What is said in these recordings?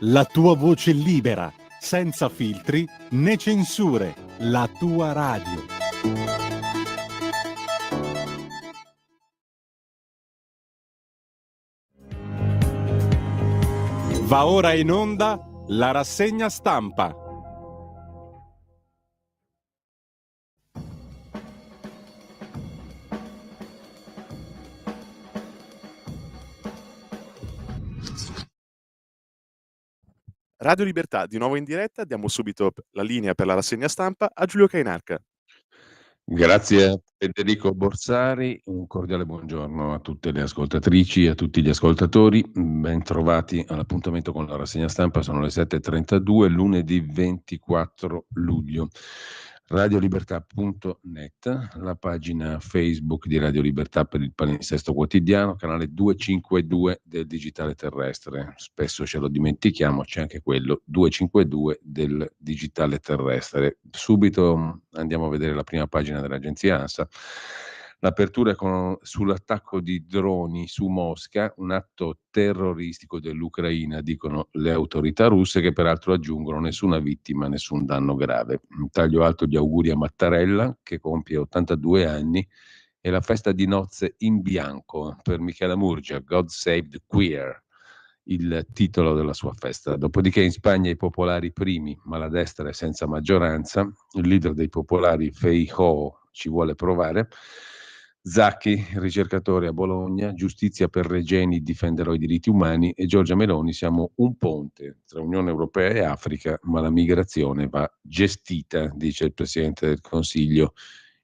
la tua voce libera, senza filtri né censure, la tua radio. Va ora in onda la rassegna stampa. Radio Libertà, di nuovo in diretta, diamo subito la linea per la rassegna stampa a Giulio Cainarca. Grazie a Federico Borsari, un cordiale buongiorno a tutte le ascoltatrici e a tutti gli ascoltatori, ben trovati all'appuntamento con la rassegna stampa, sono le 7.32, lunedì 24 luglio. Radiolibertà.net, la pagina Facebook di Radio Libertà per il palinsesto quotidiano, canale 252 del digitale terrestre, spesso ce lo dimentichiamo, c'è anche quello 252 del digitale terrestre. Subito andiamo a vedere la prima pagina dell'agenzia ANSA. L'apertura è sull'attacco di droni su Mosca, un atto terroristico dell'Ucraina, dicono le autorità russe, che peraltro aggiungono nessuna vittima, nessun danno grave. Un taglio alto di auguri a Mattarella, che compie 82 anni, e la festa di nozze in bianco per Michela Murgia, God Save the Queer, il titolo della sua festa. Dopodiché in Spagna i popolari primi, ma la destra è senza maggioranza, il leader dei popolari Feijóo ci vuole provare, Zacchi, ricercatore a Bologna, giustizia per Regeni, difenderò i diritti umani, e Giorgia Meloni, siamo un ponte tra Unione Europea e Africa, ma la migrazione va gestita, dice il Presidente del Consiglio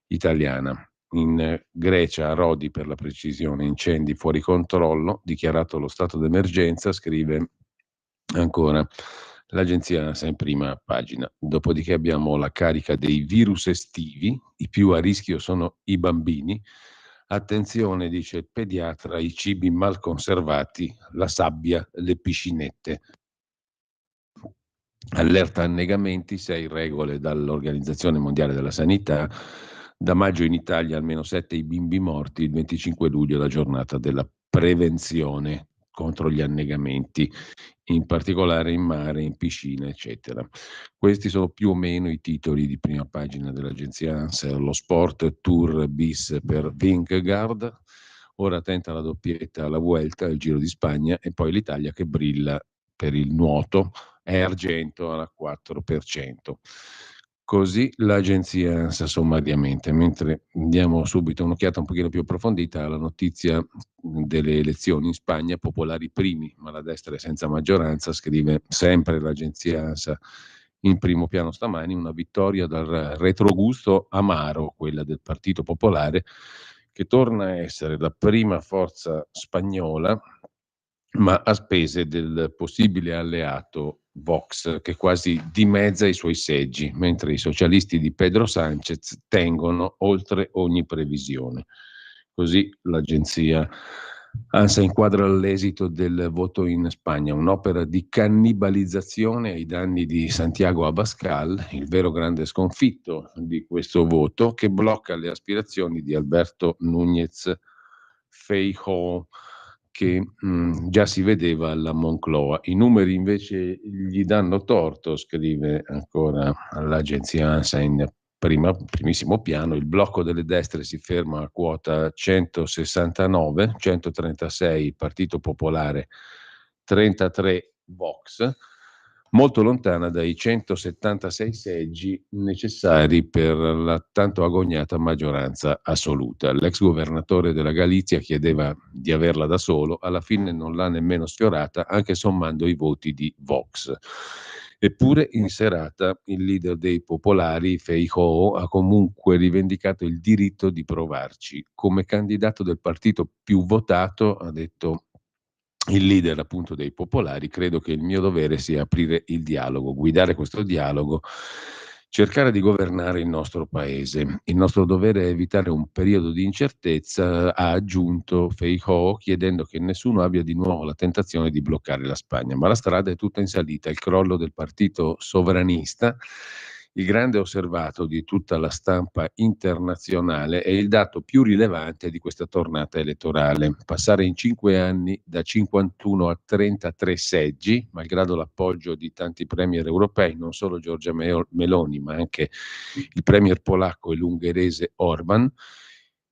italiana. In Grecia, a Rodi per la precisione, incendi fuori controllo, dichiarato lo stato d'emergenza, scrive ancora l'agenzia ANSA in prima pagina. Dopodiché abbiamo la carica dei virus estivi, i più a rischio sono i bambini. Attenzione, dice il pediatra, i cibi mal conservati, la sabbia, le piscinette. Allerta annegamenti, 6 regole dall'Organizzazione Mondiale della Sanità. Da maggio in Italia almeno 7 i bimbi morti, il 25 luglio è la giornata della prevenzione contro gli annegamenti, in particolare in mare, in piscina, eccetera. Questi sono più o meno i titoli di prima pagina dell'agenzia ANSA. Lo sport tour bis per Vingegaard, ora tenta la doppietta alla Vuelta, il Giro di Spagna, e poi l'Italia che brilla per il nuoto, è argento alla 4%. Così l'agenzia ANSA sommariamente, mentre diamo subito un'occhiata un pochino più approfondita alla notizia delle elezioni in Spagna, popolari primi, ma la destra è senza maggioranza, scrive sempre l'agenzia ANSA in primo piano stamani, una vittoria dal retrogusto amaro, quella del Partito Popolare, che torna a essere la prima forza spagnola, ma a spese del possibile alleato Vox, che quasi dimezza i suoi seggi, mentre i socialisti di Pedro Sánchez tengono oltre ogni previsione. Così l'agenzia ANSA inquadra l'esito del voto in Spagna, un'opera di cannibalizzazione ai danni di Santiago Abascal, il vero grande sconfitto di questo voto, che blocca le aspirazioni di Alberto Núñez Feijóo, che già si vedeva alla Moncloa. I numeri invece gli danno torto, scrive ancora l'agenzia ANSA in primissimo piano. Il blocco delle destre si ferma a quota 169, 136 Partito Popolare, 33 Vox, molto lontana dai 176 seggi necessari per la tanto agognata maggioranza assoluta. L'ex governatore della Galizia chiedeva di averla da solo, alla fine non l'ha nemmeno sfiorata, anche sommando i voti di Vox. Eppure in serata il leader dei popolari, Feijóo, ha comunque rivendicato il diritto di provarci. Come candidato del partito più votato, ha detto il leader appunto dei popolari, credo che il mio dovere sia aprire il dialogo, guidare questo dialogo, cercare di governare il nostro paese. Il nostro dovere è evitare un periodo di incertezza, ha aggiunto Feijóo, chiedendo che nessuno abbia di nuovo la tentazione di bloccare la Spagna. Ma la strada è tutta in salita, il crollo del partito sovranista, il grande osservato di tutta la stampa internazionale è il dato più rilevante di questa tornata elettorale. Passare in 5 anni da 51 a 33 seggi, malgrado l'appoggio di tanti premier europei, non solo Giorgia Meloni, ma anche il premier polacco e l'ungherese Orban,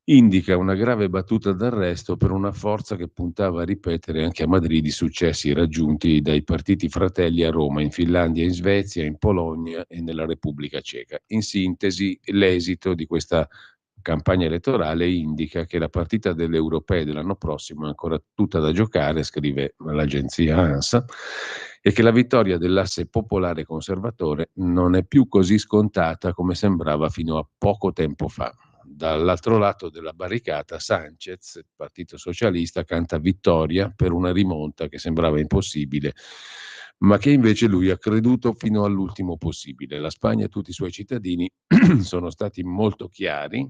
indica una grave battuta d'arresto per una forza che puntava a ripetere anche a Madrid i successi raggiunti dai partiti fratelli a Roma, in Finlandia, in Svezia, in Polonia e nella Repubblica Ceca. In sintesi, l'esito di questa campagna elettorale indica che la partita delle europee dell'anno prossimo è ancora tutta da giocare, scrive l'agenzia ANSA, e che la vittoria dell'asse popolare conservatore non è più così scontata come sembrava fino a poco tempo fa. Dall'altro lato della barricata, Sanchez, il Partito Socialista, canta vittoria per una rimonta che sembrava impossibile, ma che invece lui ha creduto fino all'ultimo possibile. La Spagna e tutti i suoi cittadini sono stati molto chiari.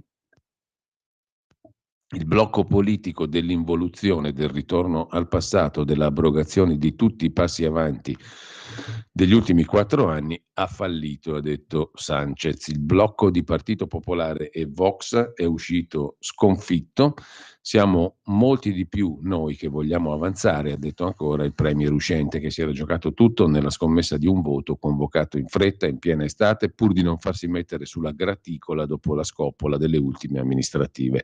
Il blocco politico dell'involuzione, del ritorno al passato, dell'abrogazione di tutti i passi avanti degli ultimi 4 anni ha fallito, ha detto Sanchez. Il blocco di Partito Popolare e Vox è uscito sconfitto. Siamo molti di più noi che vogliamo avanzare, ha detto ancora il premier uscente, che si era giocato tutto nella scommessa di un voto convocato in fretta, in piena estate, pur di non farsi mettere sulla graticola dopo la scoppola delle ultime amministrative.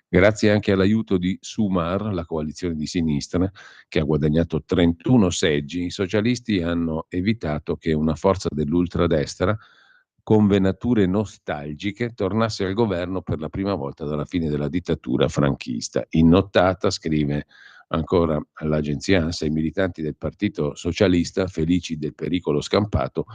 Grazie anche all'aiuto di Sumar, la coalizione di sinistra, che ha guadagnato 31 seggi, i socialisti hanno evitato che una forza dell'ultradestra, con venature nostalgiche, tornasse al governo per la prima volta dalla fine della dittatura franchista. In nottata, scrive ancora l'agenzia ANSA, i militanti del Partito Socialista, felici del pericolo scampato,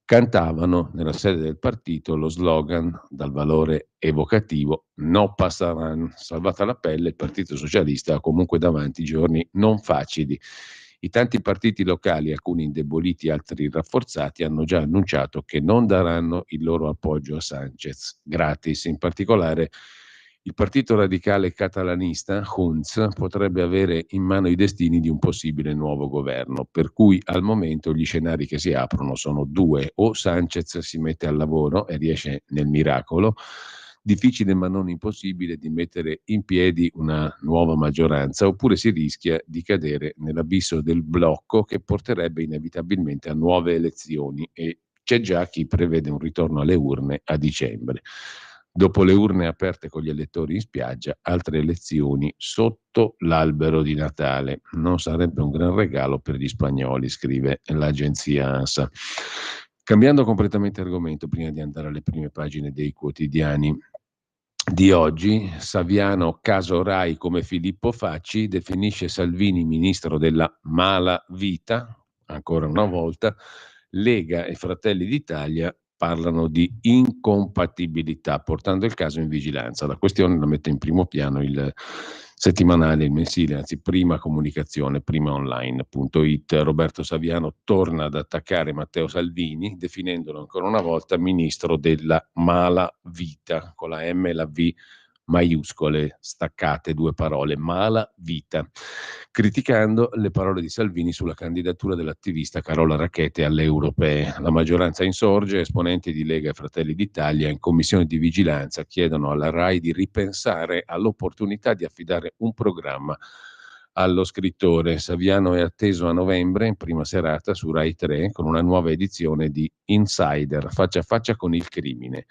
cantavano nella sede del partito lo slogan dal valore evocativo "No passaran". Salvata la pelle, il Partito Socialista ha comunque davanti giorni non facili. I tanti partiti locali, alcuni indeboliti, altri rafforzati, hanno già annunciato che non daranno il loro appoggio a Sanchez gratis. In particolare il partito radicale catalanista, Junts, potrebbe avere in mano i destini di un possibile nuovo governo, per cui al momento gli scenari che si aprono sono 2: o Sanchez si mette al lavoro e riesce nel miracolo, difficile ma non impossibile, di mettere in piedi una nuova maggioranza, oppure si rischia di cadere nell'abisso del blocco che porterebbe inevitabilmente a nuove elezioni, e c'è già chi prevede un ritorno alle urne a dicembre. Dopo le urne aperte con gli elettori in spiaggia, altre elezioni sotto l'albero di Natale. Non sarebbe un gran regalo per gli spagnoli, scrive l'agenzia ANSA. Cambiando completamente argomento, prima di andare alle prime pagine dei quotidiani di oggi, Saviano, caso Rai come Filippo Facci, definisce Salvini ministro della mala vita, ancora una volta. Lega e Fratelli d'Italia parlano di incompatibilità, portando il caso in vigilanza. La questione la mette in primo piano il settimanale, il mensile, anzi Prima Comunicazione, primaonline.it. Roberto Saviano torna ad attaccare Matteo Salvini, definendolo ancora una volta ministro della mala vita, con la M e la V maiuscole, staccate, 2 parole, mala vita, criticando le parole di Salvini sulla candidatura dell'attivista Carola Rackete alle europee. La maggioranza insorge, esponenti di Lega e Fratelli d'Italia in commissione di vigilanza chiedono alla RAI di ripensare all'opportunità di affidare un programma allo scrittore. Saviano è atteso a novembre, in prima serata su Rai 3, con una nuova edizione di Insider, faccia a faccia con il crimine.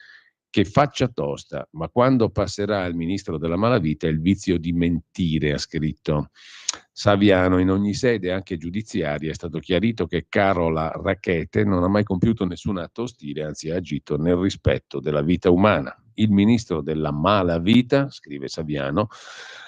Che faccia tosta, ma quando passerà al ministro della malavita il vizio di mentire, ha scritto Saviano. In ogni sede, anche giudiziaria, è stato chiarito che Carola Rackete non ha mai compiuto nessun atto ostile, anzi ha agito nel rispetto della vita umana. Il ministro della malavita, scrive Saviano,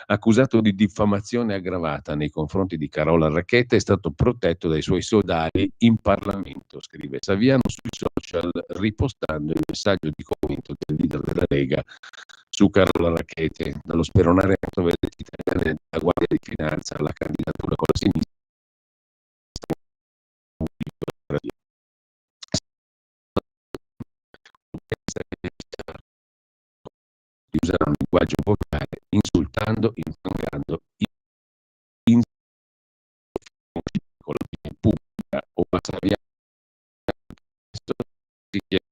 accusato di diffamazione aggravata nei confronti di Carola Rackete, è stato protetto dai suoi sodali in Parlamento, scrive Saviano sui social, ripostando il messaggio di commento del leader della Lega su Carola Rackete, dallo speronariato vedete italiane della Guardia di Finanza alla candidatura con la sinistra. Di usare un linguaggio volgare, insultando, infangando, con l'opinione pubblica o a Saviano si chiede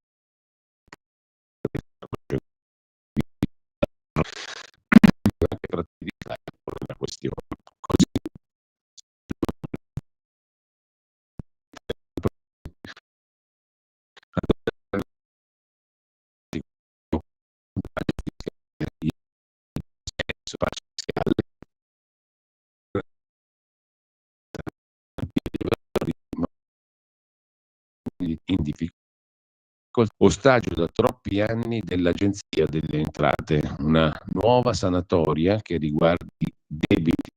in difficoltà, ostaggio da troppi anni dell'Agenzia delle Entrate, una nuova sanatoria che riguardi debiti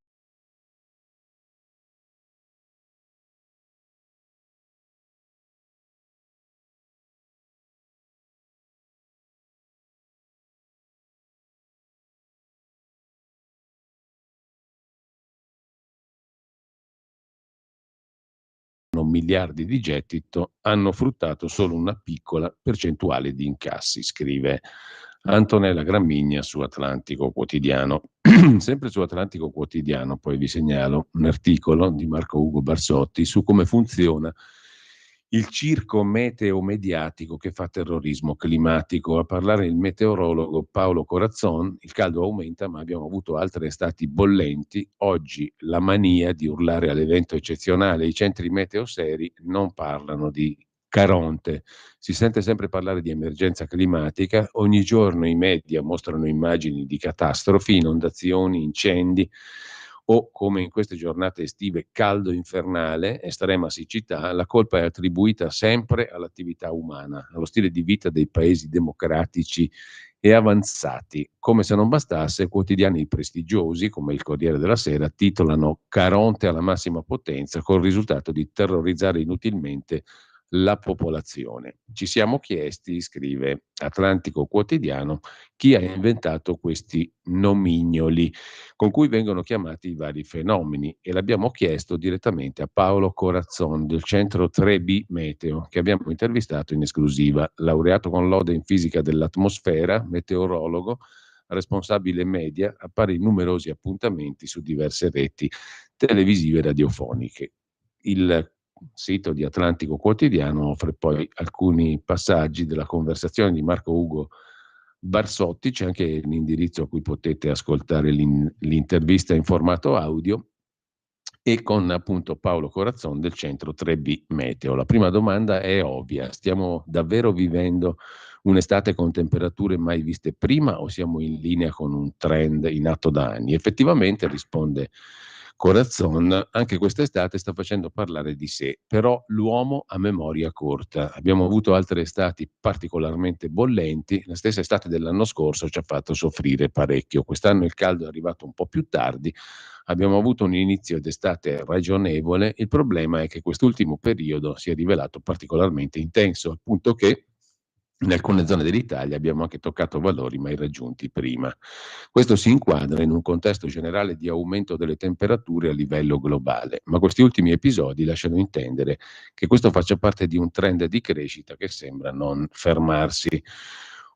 miliardi di gettito hanno fruttato solo una piccola percentuale di incassi, scrive Antonella Gramigna su Atlantico Quotidiano. Sempre su Atlantico Quotidiano poi vi segnalo un articolo di Marco Ugo Barsotti su come funziona il circo meteo-mediatico che fa terrorismo climatico. A parlare il meteorologo Paolo Corazzon. Il caldo aumenta, ma abbiamo avuto altre estati bollenti. Oggi la mania di urlare all'evento eccezionale. I centri meteo seri non parlano di Caronte. Si sente sempre parlare di emergenza climatica. Ogni giorno i media mostrano immagini di catastrofi, inondazioni, incendi o, come in queste giornate estive, caldo infernale, estrema siccità. La colpa è attribuita sempre all'attività umana, allo stile di vita dei paesi democratici e avanzati. Come se non bastasse, quotidiani prestigiosi come il Corriere della Sera titolano Caronte alla massima potenza, col risultato di terrorizzare inutilmente la popolazione. Ci siamo chiesti, scrive Atlantico Quotidiano, chi ha inventato questi nomignoli con cui vengono chiamati i vari fenomeni, e l'abbiamo chiesto direttamente a Paolo Corazzon del centro 3B Meteo, che abbiamo intervistato in esclusiva, laureato con lode in fisica dell'atmosfera, meteorologo, responsabile media, appare in numerosi appuntamenti su diverse reti televisive e radiofoniche. Il sito di Atlantico Quotidiano offre poi alcuni passaggi della conversazione di Marco Ugo Barsotti. C'è anche l'indirizzo a cui potete ascoltare l'intervista in formato audio, e con appunto Paolo Corazzon del centro 3B Meteo. La prima domanda è ovvia: stiamo davvero vivendo un'estate con temperature mai viste prima o siamo in linea con un trend in atto da anni? Effettivamente, risponde Corazzon, anche quest'estate sta facendo parlare di sé, però l'uomo ha memoria corta. Abbiamo avuto altre estati particolarmente bollenti, la stessa estate dell'anno scorso ci ha fatto soffrire parecchio. Quest'anno il caldo è arrivato un po' più tardi, abbiamo avuto un inizio d'estate ragionevole. Il problema è che quest'ultimo periodo si è rivelato particolarmente intenso, al punto che in alcune zone dell'Italia abbiamo anche toccato valori mai raggiunti prima. Questo si inquadra in un contesto generale di aumento delle temperature a livello globale, ma questi ultimi episodi lasciano intendere che questo faccia parte di un trend di crescita che sembra non fermarsi.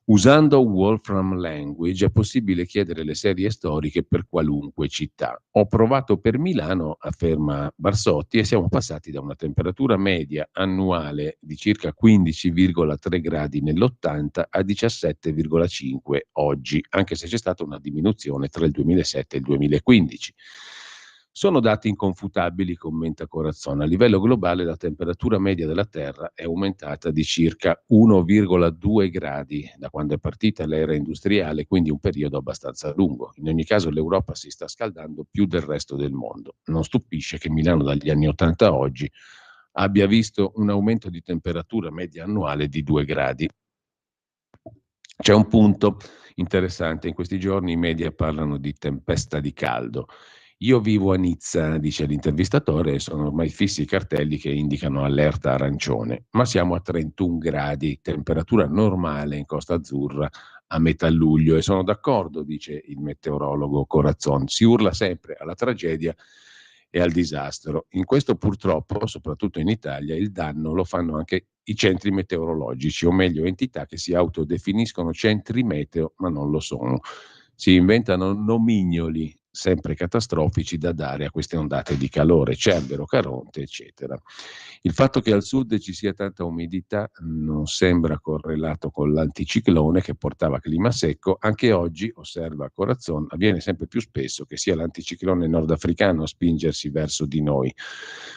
Usando Wolfram Language è possibile chiedere le serie storiche per qualunque città. Ho provato per Milano, afferma Barsotti, e siamo passati da una temperatura media annuale di circa 15,3 gradi nell'80 a 17,5 oggi, anche se c'è stata una diminuzione tra il 2007 e il 2015. Sono dati inconfutabili, commenta Corazzon. A livello globale la temperatura media della Terra è aumentata di circa 1,2 gradi da quando è partita l'era industriale, quindi un periodo abbastanza lungo. In ogni caso l'Europa si sta scaldando più del resto del mondo. Non stupisce che Milano dagli anni 80 a oggi abbia visto un aumento di temperatura media annuale di 2 gradi. C'è un punto interessante: in questi giorni i media parlano di tempesta di caldo. Io vivo a Nizza, dice l'intervistatore, e sono ormai fissi i cartelli che indicano allerta arancione, ma siamo a 31 gradi, temperatura normale in Costa Azzurra a metà luglio, e sono d'accordo, dice il meteorologo Corazzon, si urla sempre alla tragedia e al disastro. In questo purtroppo, soprattutto in Italia, il danno lo fanno anche i centri meteorologici, o meglio entità che si autodefiniscono centri meteo ma non lo sono. Si inventano nomignoli sempre catastrofici da dare a queste ondate di calore, Cerbero, Caronte, eccetera. Il fatto che al sud ci sia tanta umidità non sembra correlato con l'anticiclone che portava clima secco. Anche oggi, osserva Corazzon, avviene sempre più spesso che sia l'anticiclone nordafricano a spingersi verso di noi,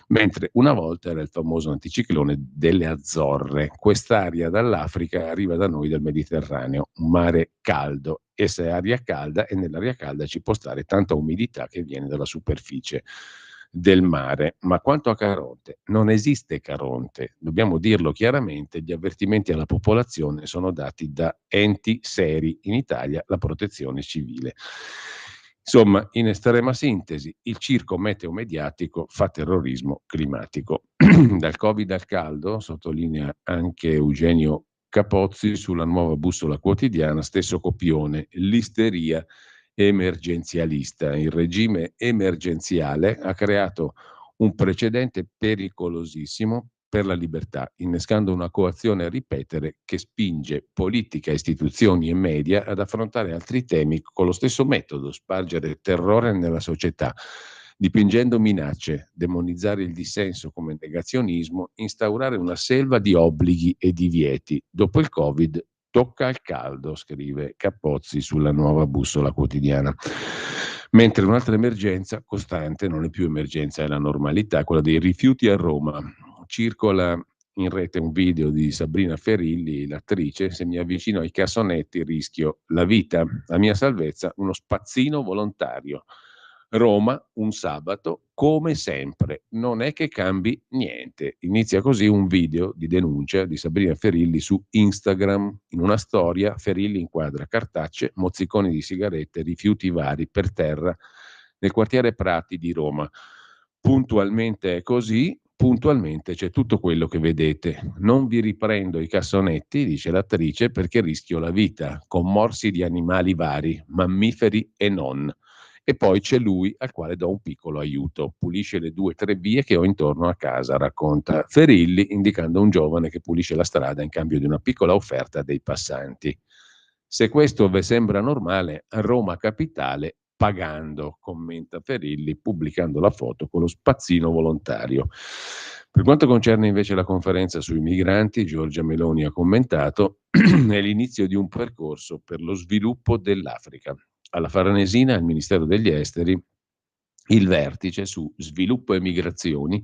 mentre una volta era il famoso anticiclone delle Azzorre. Quest'aria dall'Africa arriva da noi dal Mediterraneo, un mare caldo, e se è aria calda, e nell'aria calda ci può stare tanta umidità che viene dalla superficie del mare. Ma quanto a Caronte, non esiste Caronte, dobbiamo dirlo chiaramente, gli avvertimenti alla popolazione sono dati da enti seri, in Italia la Protezione Civile. Insomma, in estrema sintesi, il circo meteo-mediatico fa terrorismo climatico. Dal Covid al caldo, sottolinea anche Eugenio Capozzi sulla Nuova Bussola Quotidiana, stesso copione, l'isteria emergenzialista. Il regime emergenziale ha creato un precedente pericolosissimo per la libertà, innescando una coazione a ripetere che spinge politica, istituzioni e media ad affrontare altri temi con lo stesso metodo, spargere terrore nella società, dipingendo minacce, demonizzare il dissenso come negazionismo, instaurare una selva di obblighi e divieti. Dopo il Covid tocca al caldo, scrive Capozzi sulla Nuova Bussola Quotidiana. Mentre un'altra emergenza costante, non è più emergenza, è la normalità, quella dei rifiuti a Roma. Circola in rete un video di Sabrina Ferilli, l'attrice: se mi avvicino ai cassonetti rischio la vita, la mia salvezza, uno spazzino volontario. Roma, un sabato, come sempre, non è che cambi niente. Inizia così un video di denuncia di Sabrina Ferilli su Instagram. In una storia Ferilli inquadra cartacce, mozziconi di sigarette, rifiuti vari per terra nel quartiere Prati di Roma. Puntualmente è così, puntualmente c'è tutto quello che vedete. Non vi riprendo i cassonetti, dice l'attrice, perché rischio la vita, con morsi di animali vari, mammiferi e non. E poi c'è lui al quale do un piccolo aiuto. Pulisce le 2 o 3 vie che ho intorno a casa, racconta Ferilli, indicando un giovane che pulisce la strada in cambio di una piccola offerta dei passanti. Se questo vi sembra normale, a Roma Capitale pagando, commenta Ferilli, pubblicando la foto con lo spazzino volontario. Per quanto concerne invece la conferenza sui migranti, Giorgia Meloni ha commentato: è l'inizio di un percorso per lo sviluppo dell'Africa. Alla Farnesina, al Ministero degli Esteri, il vertice su sviluppo e migrazioni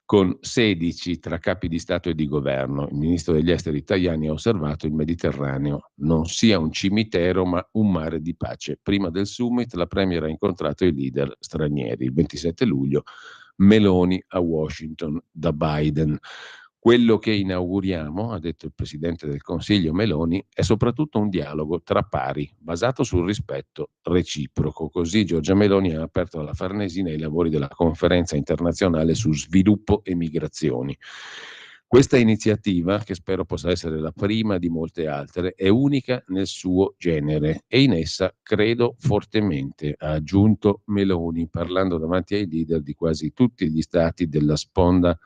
con 16 tra capi di Stato e di governo. Il ministro degli esteri Tajani ha osservato: il Mediterraneo non sia un cimitero ma un mare di pace. Prima del summit la premier ha incontrato i leader stranieri. Il 27 luglio Meloni a Washington da Biden. Quello che inauguriamo, ha detto il Presidente del Consiglio Meloni, è soprattutto un dialogo tra pari, basato sul rispetto reciproco. Così Giorgia Meloni ha aperto alla Farnesina i lavori della conferenza internazionale su sviluppo e migrazioni. Questa iniziativa, che spero possa essere la prima di molte altre, è unica nel suo genere e in essa credo fortemente, ha aggiunto Meloni, parlando davanti ai leader di quasi tutti gli stati della sponda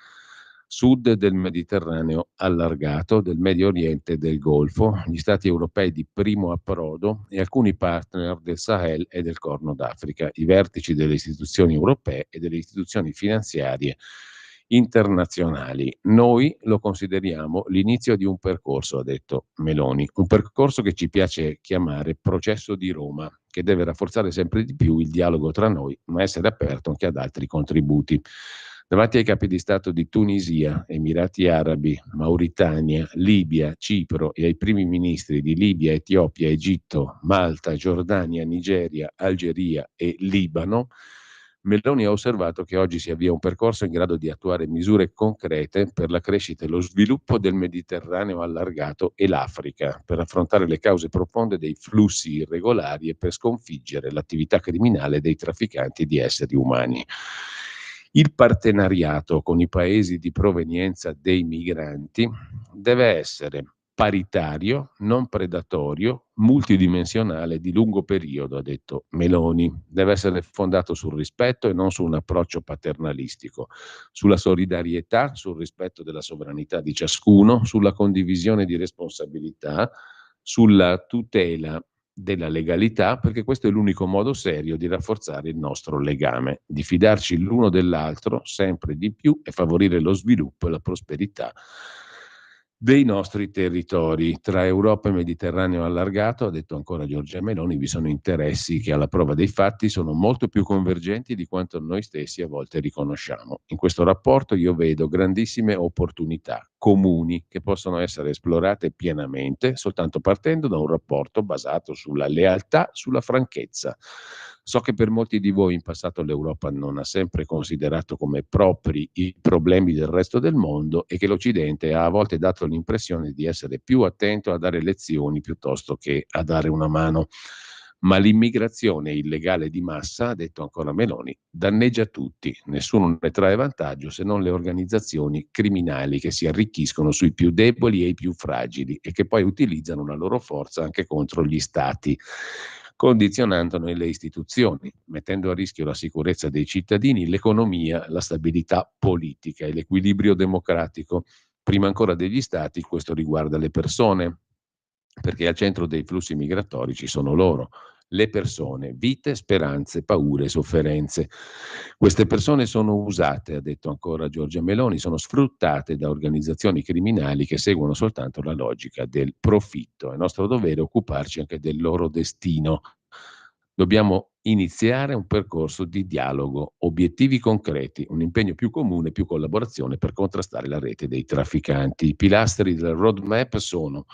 sud del Mediterraneo allargato, del Medio Oriente e del Golfo, gli stati europei di primo approdo e alcuni partner del Sahel e del Corno d'Africa, i vertici delle istituzioni europee e delle istituzioni finanziarie internazionali. Noi lo consideriamo l'inizio di un percorso, ha detto Meloni, un percorso che ci piace chiamare processo di Roma, che deve rafforzare sempre di più il dialogo tra noi, ma essere aperto anche ad altri contributi. Davanti ai capi di Stato di Tunisia, Emirati Arabi, Mauritania, Libia, Cipro e ai primi ministri di Libia, Etiopia, Egitto, Malta, Giordania, Nigeria, Algeria e Libano, Meloni ha osservato che oggi si avvia un percorso in grado di attuare misure concrete per la crescita e lo sviluppo del Mediterraneo allargato e l'Africa, per affrontare le cause profonde dei flussi irregolari e per sconfiggere l'attività criminale dei trafficanti di esseri umani. Il partenariato con i paesi di provenienza dei migranti deve essere paritario, non predatorio, multidimensionale, di lungo periodo, ha detto Meloni. Deve essere fondato sul rispetto e non su un approccio paternalistico, sulla solidarietà, sul rispetto della sovranità di ciascuno, sulla condivisione di responsabilità, sulla tutela della legalità, perché questo è l'unico modo serio di rafforzare il nostro legame, di fidarci l'uno dell'altro sempre di più e favorire lo sviluppo e la prosperità dei nostri territori. Tra Europa e Mediterraneo allargato, ha detto ancora Giorgia Meloni, vi sono interessi che alla prova dei fatti sono molto più convergenti di quanto noi stessi a volte riconosciamo. In questo rapporto io vedo grandissime opportunità comuni che possono essere esplorate pienamente soltanto partendo da un rapporto basato sulla lealtà, sulla franchezza, So che per molti di voi in passato l'Europa non ha sempre considerato come propri i problemi del resto del mondo e che l'Occidente ha a volte dato l'impressione di essere più attento a dare lezioni piuttosto che a dare una mano. Ma l'immigrazione illegale di massa, ha detto ancora Meloni, danneggia tutti, nessuno ne trae vantaggio se non le organizzazioni criminali che si arricchiscono sui più deboli e i più fragili e che poi utilizzano la loro forza anche contro gli stati, condizionandone le istituzioni, mettendo a rischio la sicurezza dei cittadini, l'economia, la stabilità politica e l'equilibrio democratico. Prima ancora degli stati, questo riguarda le persone, perché al centro dei flussi migratori ci sono loro, le persone, vite, speranze, paure, sofferenze. Queste persone sono usate, ha detto ancora Giorgia Meloni, sono sfruttate da organizzazioni criminali che seguono soltanto la logica del profitto. È nostro dovere occuparci anche del loro destino. Dobbiamo iniziare un percorso di dialogo, obiettivi concreti, un impegno più comune, più collaborazione per contrastare la rete dei trafficanti. I pilastri del roadmap sono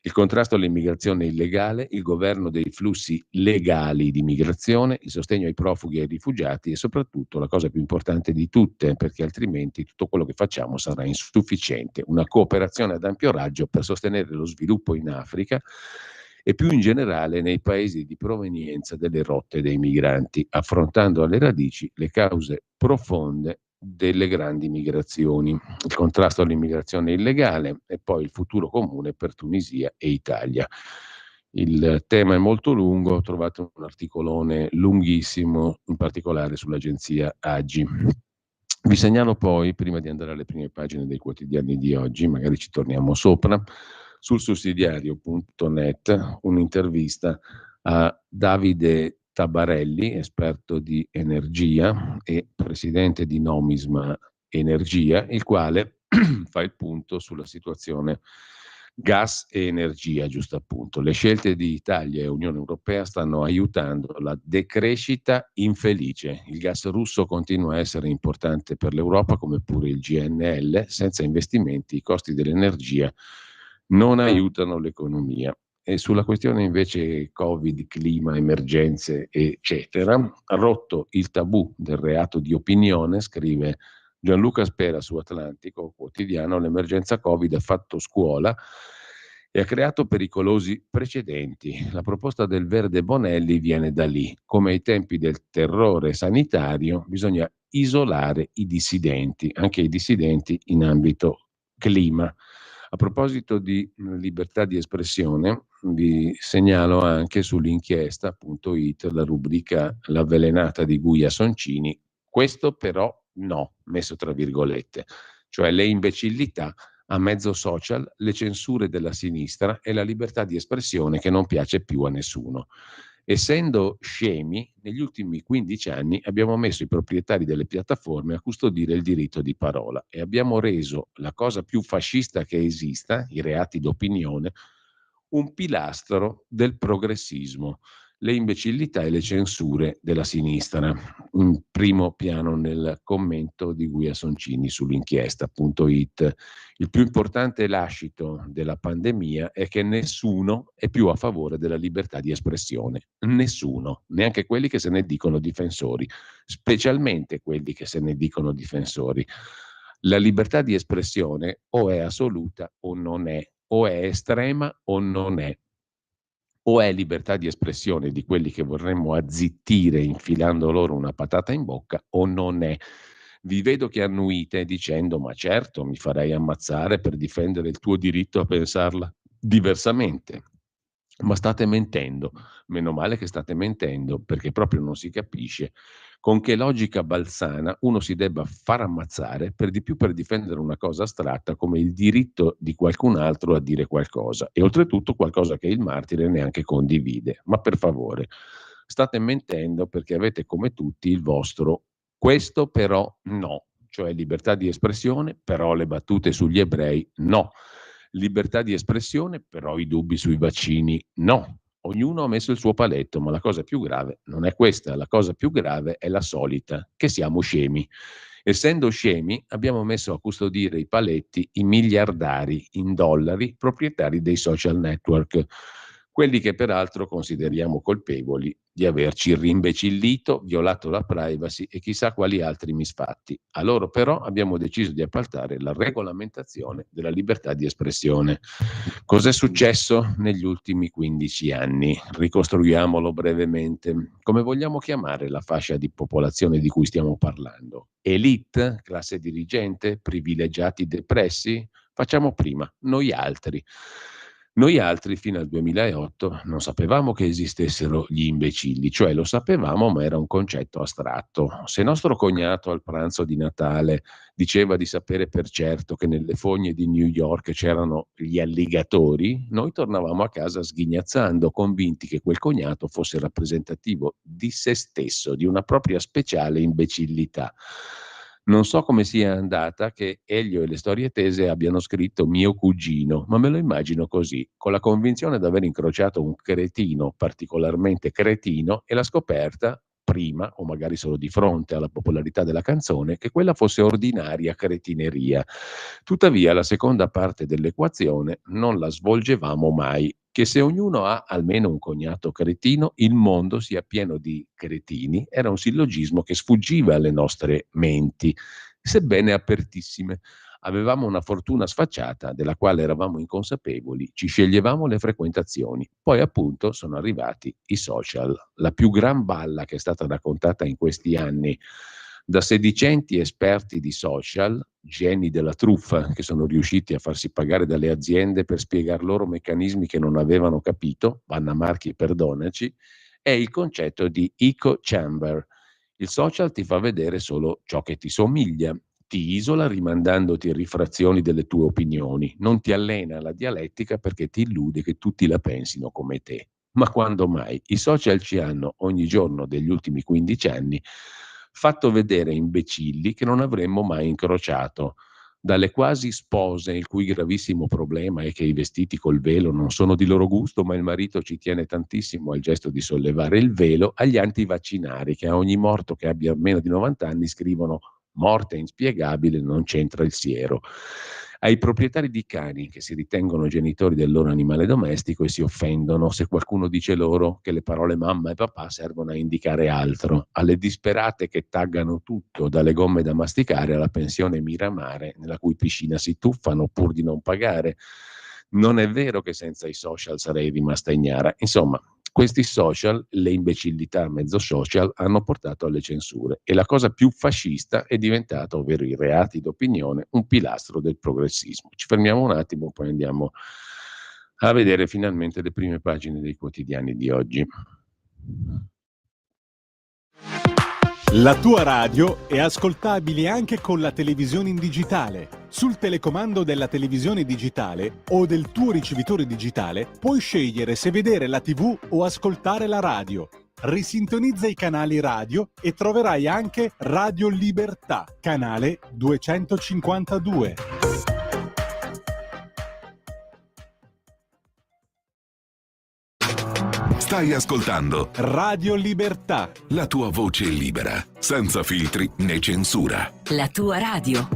il contrasto all'immigrazione illegale, il governo dei flussi legali di migrazione, il sostegno ai profughi e ai rifugiati e soprattutto la cosa più importante di tutte, perché altrimenti tutto quello che facciamo sarà insufficiente, una cooperazione ad ampio raggio per sostenere lo sviluppo in Africa e più in generale nei paesi di provenienza delle rotte dei migranti, affrontando alle radici le cause profonde delle grandi migrazioni, il contrasto all'immigrazione illegale e poi il futuro comune per Tunisia e Italia. Il tema è molto lungo, ho trovato un articolone lunghissimo, in particolare sull'agenzia AGI. Vi segnalo poi, prima di andare alle prime pagine dei quotidiani di oggi, magari ci torniamo sopra, sul sussidiario.net un'intervista a Davide Tabarelli, esperto di energia e presidente di Nomisma Energia, il quale fa il punto sulla situazione gas e energia, giusto appunto. Le scelte di Italia e Unione Europea stanno aiutando la decrescita infelice. Il gas russo continua a essere importante per l'Europa come pure il GNL. Senza investimenti i costi dell'energia non aiutano l'economia. E sulla questione invece Covid, clima, emergenze, eccetera, ha rotto il tabù del reato di opinione, scrive Gianluca Spera su Atlantico Quotidiano, l'emergenza Covid ha fatto scuola e ha creato pericolosi precedenti. La proposta del Verde Bonelli viene da lì. Come ai tempi del terrore sanitario, bisogna isolare i dissidenti, anche i dissidenti in ambito clima. A proposito di libertà di espressione, vi segnalo anche sull'inchiesta.it la rubrica L'avvelenata di Guia Soncini. Questo però no, messo tra virgolette, cioè le imbecillità a mezzo social, le censure della sinistra e la libertà di espressione che non piace più a nessuno. Essendo scemi, negli ultimi 15 anni abbiamo messo i proprietari delle piattaforme a custodire il diritto di parola e abbiamo reso la cosa più fascista che esista, i reati d'opinione, un pilastro del progressismo, le imbecillità e le censure della sinistra. In primo piano nel commento di Guia Soncini sull'inchiesta.it. Il più importante lascito della pandemia è che nessuno è più a favore della libertà di espressione. Nessuno, neanche quelli che se ne dicono difensori, specialmente quelli che se ne dicono difensori. La libertà di espressione o è assoluta o non è, o è estrema o non è. O è libertà di espressione di quelli che vorremmo azzittire infilando loro una patata in bocca, o non è. Vi vedo che annuite dicendo: ma certo, mi farei ammazzare per difendere il tuo diritto a pensarla diversamente. Ma state mentendo, meno male che state mentendo, perché proprio non si capisce con che logica balzana uno si debba far ammazzare per di più per difendere una cosa astratta come il diritto di qualcun altro a dire qualcosa, e oltretutto qualcosa che il martire neanche condivide. Ma per favore, state mentendo perché avete come tutti il vostro questo però no, cioè libertà di espressione, però le battute sugli ebrei no. Libertà di espressione, però i dubbi sui vaccini no. Ognuno ha messo il suo paletto, ma la cosa più grave non è questa, la cosa più grave è la solita, che siamo scemi. Essendo scemi, abbiamo messo a custodire i paletti i miliardari in dollari proprietari dei social network. quelli che peraltro consideriamo colpevoli di averci rimbecillito, violato la privacy e chissà quali altri misfatti. A loro però abbiamo deciso di appaltare la regolamentazione della libertà di espressione. Cos'è successo negli ultimi 15 anni? Ricostruiamolo brevemente. Come vogliamo chiamare la fascia di popolazione di cui stiamo parlando? Elite? Classe dirigente? Privilegiati depressi? Facciamo prima, noi altri. Noi altri fino al 2008 non sapevamo che esistessero gli imbecilli, cioè lo sapevamo ma era un concetto astratto. Se nostro cognato al pranzo di Natale diceva di sapere per certo che nelle fogne di New York c'erano gli alligatori, noi tornavamo a casa sghignazzando, convinti che quel cognato fosse rappresentativo di se stesso, di una propria speciale imbecillità. Non so come sia andata che Elio e le storie tese abbiano scritto mio cugino, ma me lo immagino così, con la convinzione di aver incrociato un cretino particolarmente cretino e la scoperta, prima o magari solo di fronte alla popolarità della canzone, che quella fosse ordinaria cretineria. Tuttavia la seconda parte dell'equazione non la svolgevamo mai, che se ognuno ha almeno un cognato cretino, il mondo sia pieno di cretini, era un sillogismo che sfuggiva alle nostre menti, sebbene apertissime. Avevamo una fortuna sfacciata della quale eravamo inconsapevoli, ci sceglievamo le frequentazioni. Poi appunto sono arrivati i social, la più gran balla che è stata raccontata in questi anni da sedicenti esperti di social, geni della truffa che sono riusciti a farsi pagare dalle aziende per spiegar loro meccanismi che non avevano capito, Vanna Marchi perdonaci, è il concetto di echo chamber. Il social ti fa vedere solo ciò che ti somiglia, ti isola rimandandoti rifrazioni delle tue opinioni, non ti allena alla dialettica perché ti illude che tutti la pensino come te. Ma quando mai? I social ci hanno ogni giorno degli ultimi 15 anni fatto vedere imbecilli che non avremmo mai incrociato, dalle quasi spose il cui gravissimo problema è che i vestiti col velo non sono di loro gusto, ma il marito ci tiene tantissimo al gesto di sollevare il velo, agli antivaccinari che a ogni morto che abbia meno di 90 anni scrivono morte inspiegabile, non c'entra il siero. Ai proprietari di cani che si ritengono genitori del loro animale domestico e si offendono se qualcuno dice loro che le parole mamma e papà servono a indicare altro. Alle disperate che taggano tutto, dalle gomme da masticare alla pensione Miramare, nella cui piscina si tuffano pur di non pagare. Non è vero che senza i social sarei rimasta ignara. Insomma, questi social, le imbecillità mezzo social, hanno portato alle censure e la cosa più fascista è diventata, ovvero i reati d'opinione, un pilastro del progressismo. Ci fermiamo un attimo, poi andiamo a vedere finalmente le prime pagine dei quotidiani di oggi. La tua radio è ascoltabile anche con la televisione in digitale. Sul telecomando della televisione digitale o del tuo ricevitore digitale puoi scegliere se vedere la TV o ascoltare la radio. Risintonizza i canali radio e troverai anche Radio Libertà, canale 252. Stai ascoltando Radio Libertà. la tua voce libera, senza filtri né censura. La tua radio.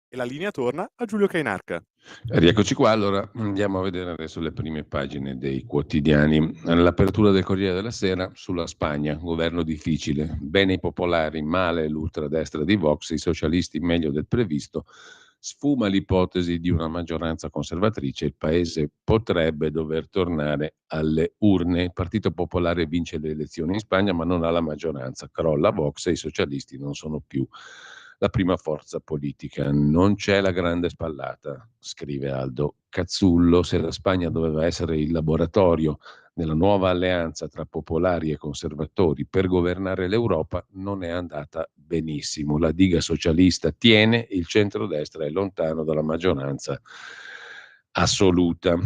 E la linea torna a Giulio Cainarca. Rieccoci qua, allora andiamo a vedere adesso le prime pagine dei quotidiani. L'apertura del Corriere della Sera sulla Spagna, governo difficile, bene i popolari, male l'ultradestra di Vox, i socialisti meglio del previsto, sfuma l'ipotesi di una maggioranza conservatrice, il paese potrebbe dover tornare alle urne. Il Partito Popolare vince le elezioni in Spagna ma non ha la maggioranza, crolla Vox e i socialisti non sono più la prima forza politica. Non c'è la grande spallata, scrive Aldo Cazzullo, se la Spagna doveva essere il laboratorio nella nuova alleanza tra popolari e conservatori per governare l'Europa, non è andata benissimo. La diga socialista tiene, il centrodestra è lontano dalla maggioranza assoluta.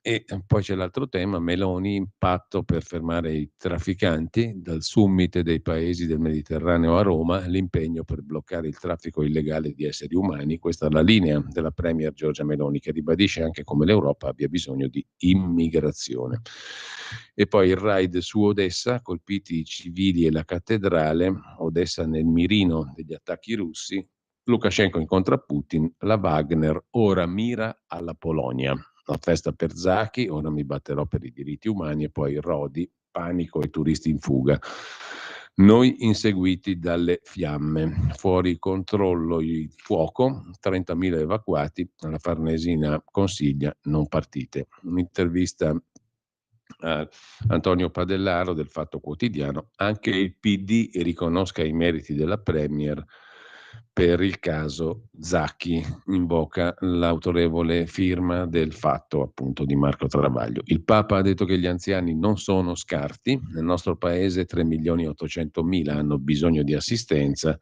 E poi c'è l'altro tema, Meloni, impatto per fermare i trafficanti, dal summit dei paesi del Mediterraneo a Roma, l'impegno per bloccare il traffico illegale di esseri umani. Questa è la linea della Premier Giorgia Meloni, che ribadisce anche come l'Europa abbia bisogno di immigrazione. E poi il raid su Odessa, colpiti i civili e la cattedrale, Odessa nel mirino degli attacchi russi, Lukashenko incontra Putin, la Wagner ora mira alla Polonia. La festa per Zaki, ora mi batterò per i diritti umani, e poi Rodi, panico e turisti in fuga. Noi inseguiti dalle fiamme, fuori controllo il fuoco, 30.000 evacuati, la Farnesina consiglia non partite. Un'intervista a Antonio Padellaro del Fatto Quotidiano, anche il PD riconosca i meriti della Premier per il caso Zaki, invoca l'autorevole firma del Fatto appunto di Marco Travaglio. Il Papa ha detto che gli anziani non sono scarti, nel nostro paese 3.800.000 hanno bisogno di assistenza,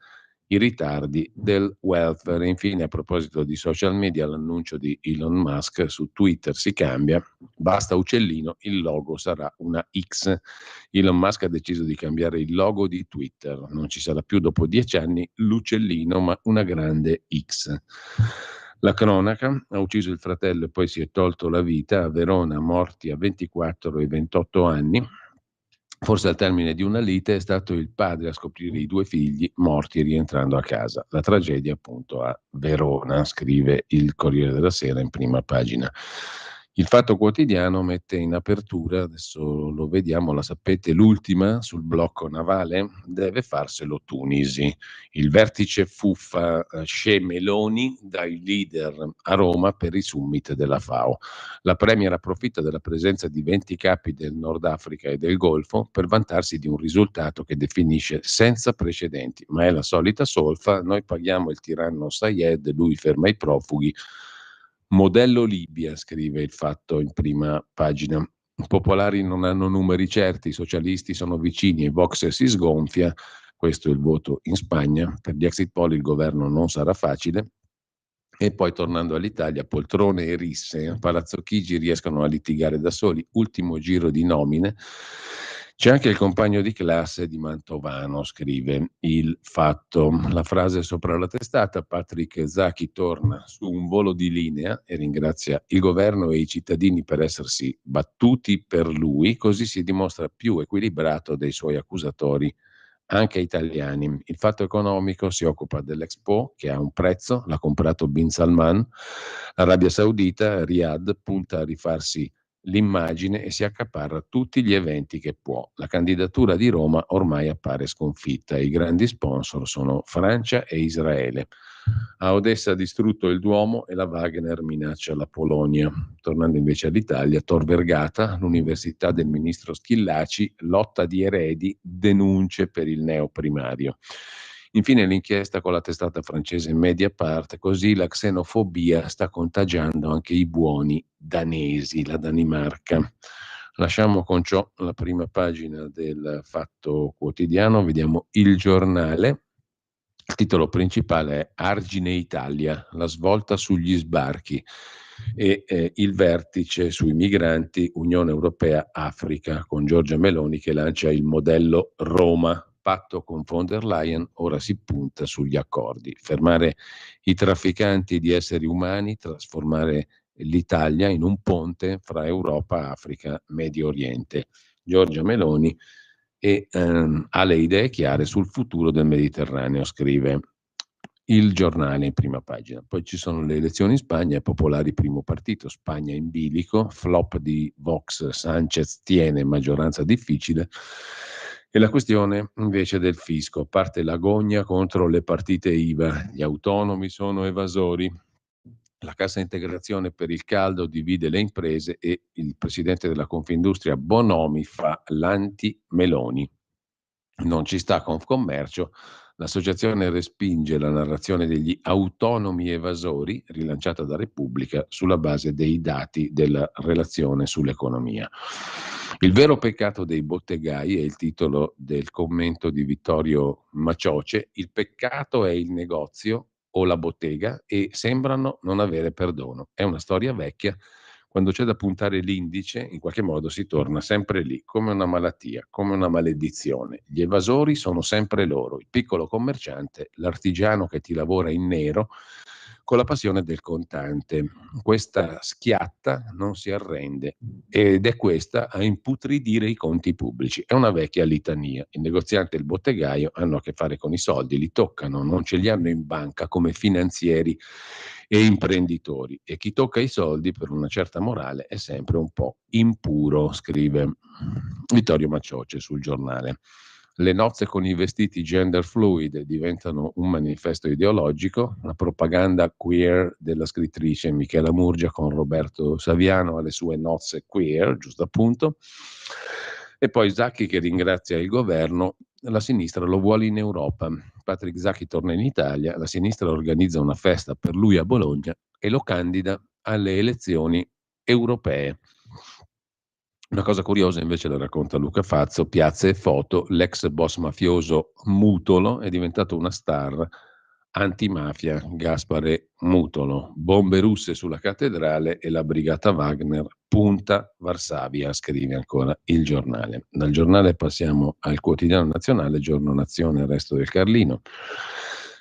i ritardi del welfare. Infine, a proposito di social media, l'annuncio di Elon Musk su Twitter si cambia, basta uccellino, il logo sarà una X. Elon Musk ha deciso di cambiare il logo di Twitter, non ci sarà più dopo 10 anni l'uccellino, ma una grande X. La cronaca: ha ucciso il fratello e poi si è tolto la vita a Verona, morti a 24 e 28 anni. Forse al termine di una lite è stato il padre a scoprire i 2 figli morti rientrando a casa. La tragedia appunto a Verona, scrive il Corriere della Sera in prima pagina. Il Fatto Quotidiano mette in apertura, adesso lo vediamo, la sapete, l'ultima sul blocco navale? Deve farselo Tunisi. Il vertice fuffa Meloni dai leader a Roma per i summit della FAO. La Premier approfitta della presenza di 20 capi del Nord Africa e del Golfo per vantarsi di un risultato che definisce senza precedenti, ma è la solita solfa: noi paghiamo il tiranno Sayed, lui ferma i profughi. Modello Libia, scrive il Fatto in prima pagina. I popolari non hanno numeri certi, i socialisti sono vicini e Vox si sgonfia. Questo è il voto in Spagna. Per gli exit poll il governo non sarà facile. E poi, tornando all'Italia, poltrone e risse, a Palazzo Chigi riescono a litigare da soli. Ultimo giro di nomine. C'è anche il compagno di classe di Mantovano, scrive il Fatto. La frase sopra la testata: Patrick Zaki torna su un volo di linea e ringrazia il governo e i cittadini per essersi battuti per lui, così si dimostra più equilibrato dei suoi accusatori anche italiani. Il Fatto Economico si occupa dell'Expo, che ha un prezzo, l'ha comprato Bin Salman. L'Arabia Saudita, Riyadh, punta a rifarsi l'immagine e si accaparra tutti gli eventi che può. La candidatura di Roma ormai appare sconfitta. I grandi sponsor sono Francia e Israele. A Odessa ha distrutto il Duomo e la Wagner minaccia la Polonia. Tornando invece all'Italia, Tor Vergata, l'università del ministro Schillaci, lotta di eredi, denunce per il neoprimario. Infine l'inchiesta con la testata francese Mediapart: così la xenofobia sta contagiando anche i buoni danesi, la Danimarca. Lasciamo con ciò la prima pagina del Fatto Quotidiano, vediamo il Giornale. Il titolo principale è Argine Italia, la svolta sugli sbarchi e il vertice sui migranti Unione Europea-Africa, con Giorgia Meloni che lancia il modello Roma. Patto con von der Leyen, ora si punta sugli accordi. Fermare i trafficanti di esseri umani, trasformare l'Italia in un ponte fra Europa, Africa, Medio Oriente. Giorgia Meloni ha le idee chiare sul futuro del Mediterraneo, scrive il Giornale in prima pagina. Poi ci sono le elezioni in Spagna, Popolari primo partito, Spagna in bilico, flop di Vox, Sanchez tiene maggioranza difficile. E la questione invece del fisco: parte l'agonia contro le partite IVA, gli autonomi sono evasori. La cassa integrazione per il caldo divide le imprese e il presidente della Confindustria Bonomi fa l'anti-Meloni. Non ci sta Confcommercio. L'associazione respinge la narrazione degli autonomi evasori, rilanciata da Repubblica, sulla base dei dati della relazione sull'economia. Il vero peccato dei bottegai è il titolo del commento di Vittorio Macioce. Il peccato è il negozio o la bottega e sembrano non avere perdono. È una storia vecchia. Quando c'è da puntare l'indice, in qualche modo si torna sempre lì, come una malattia, come una maledizione. Gli evasori sono sempre loro: il piccolo commerciante, l'artigiano che ti lavora in nero, con la passione del contante. Questa schiatta non si arrende ed è questa a imputridire i conti pubblici. È una vecchia litania. Il negoziante e il bottegaio hanno a che fare con i soldi, li toccano, non ce li hanno in banca come finanzieri e imprenditori. E chi tocca i soldi per una certa morale è sempre un po' impuro, scrive Vittorio Macioce sul Giornale. Le nozze con i vestiti gender fluid diventano un manifesto ideologico, la propaganda queer della scrittrice Michela Murgia con Roberto Saviano alle sue nozze queer, giusto appunto, e poi Zacchi che ringrazia il governo, la sinistra lo vuole in Europa. Patrick Zacchi torna in Italia, la sinistra organizza una festa per lui a Bologna e lo candida alle elezioni europee. Una cosa curiosa invece la racconta Luca Fazzo, Piazza e foto, l'ex boss mafioso Mutolo è diventato una star antimafia, Gaspare Mutolo, bombe russe sulla cattedrale e la brigata Wagner punta Varsavia, scrive ancora il giornale. Dal giornale passiamo al quotidiano nazionale, Giorno Nazione, il resto del Carlino.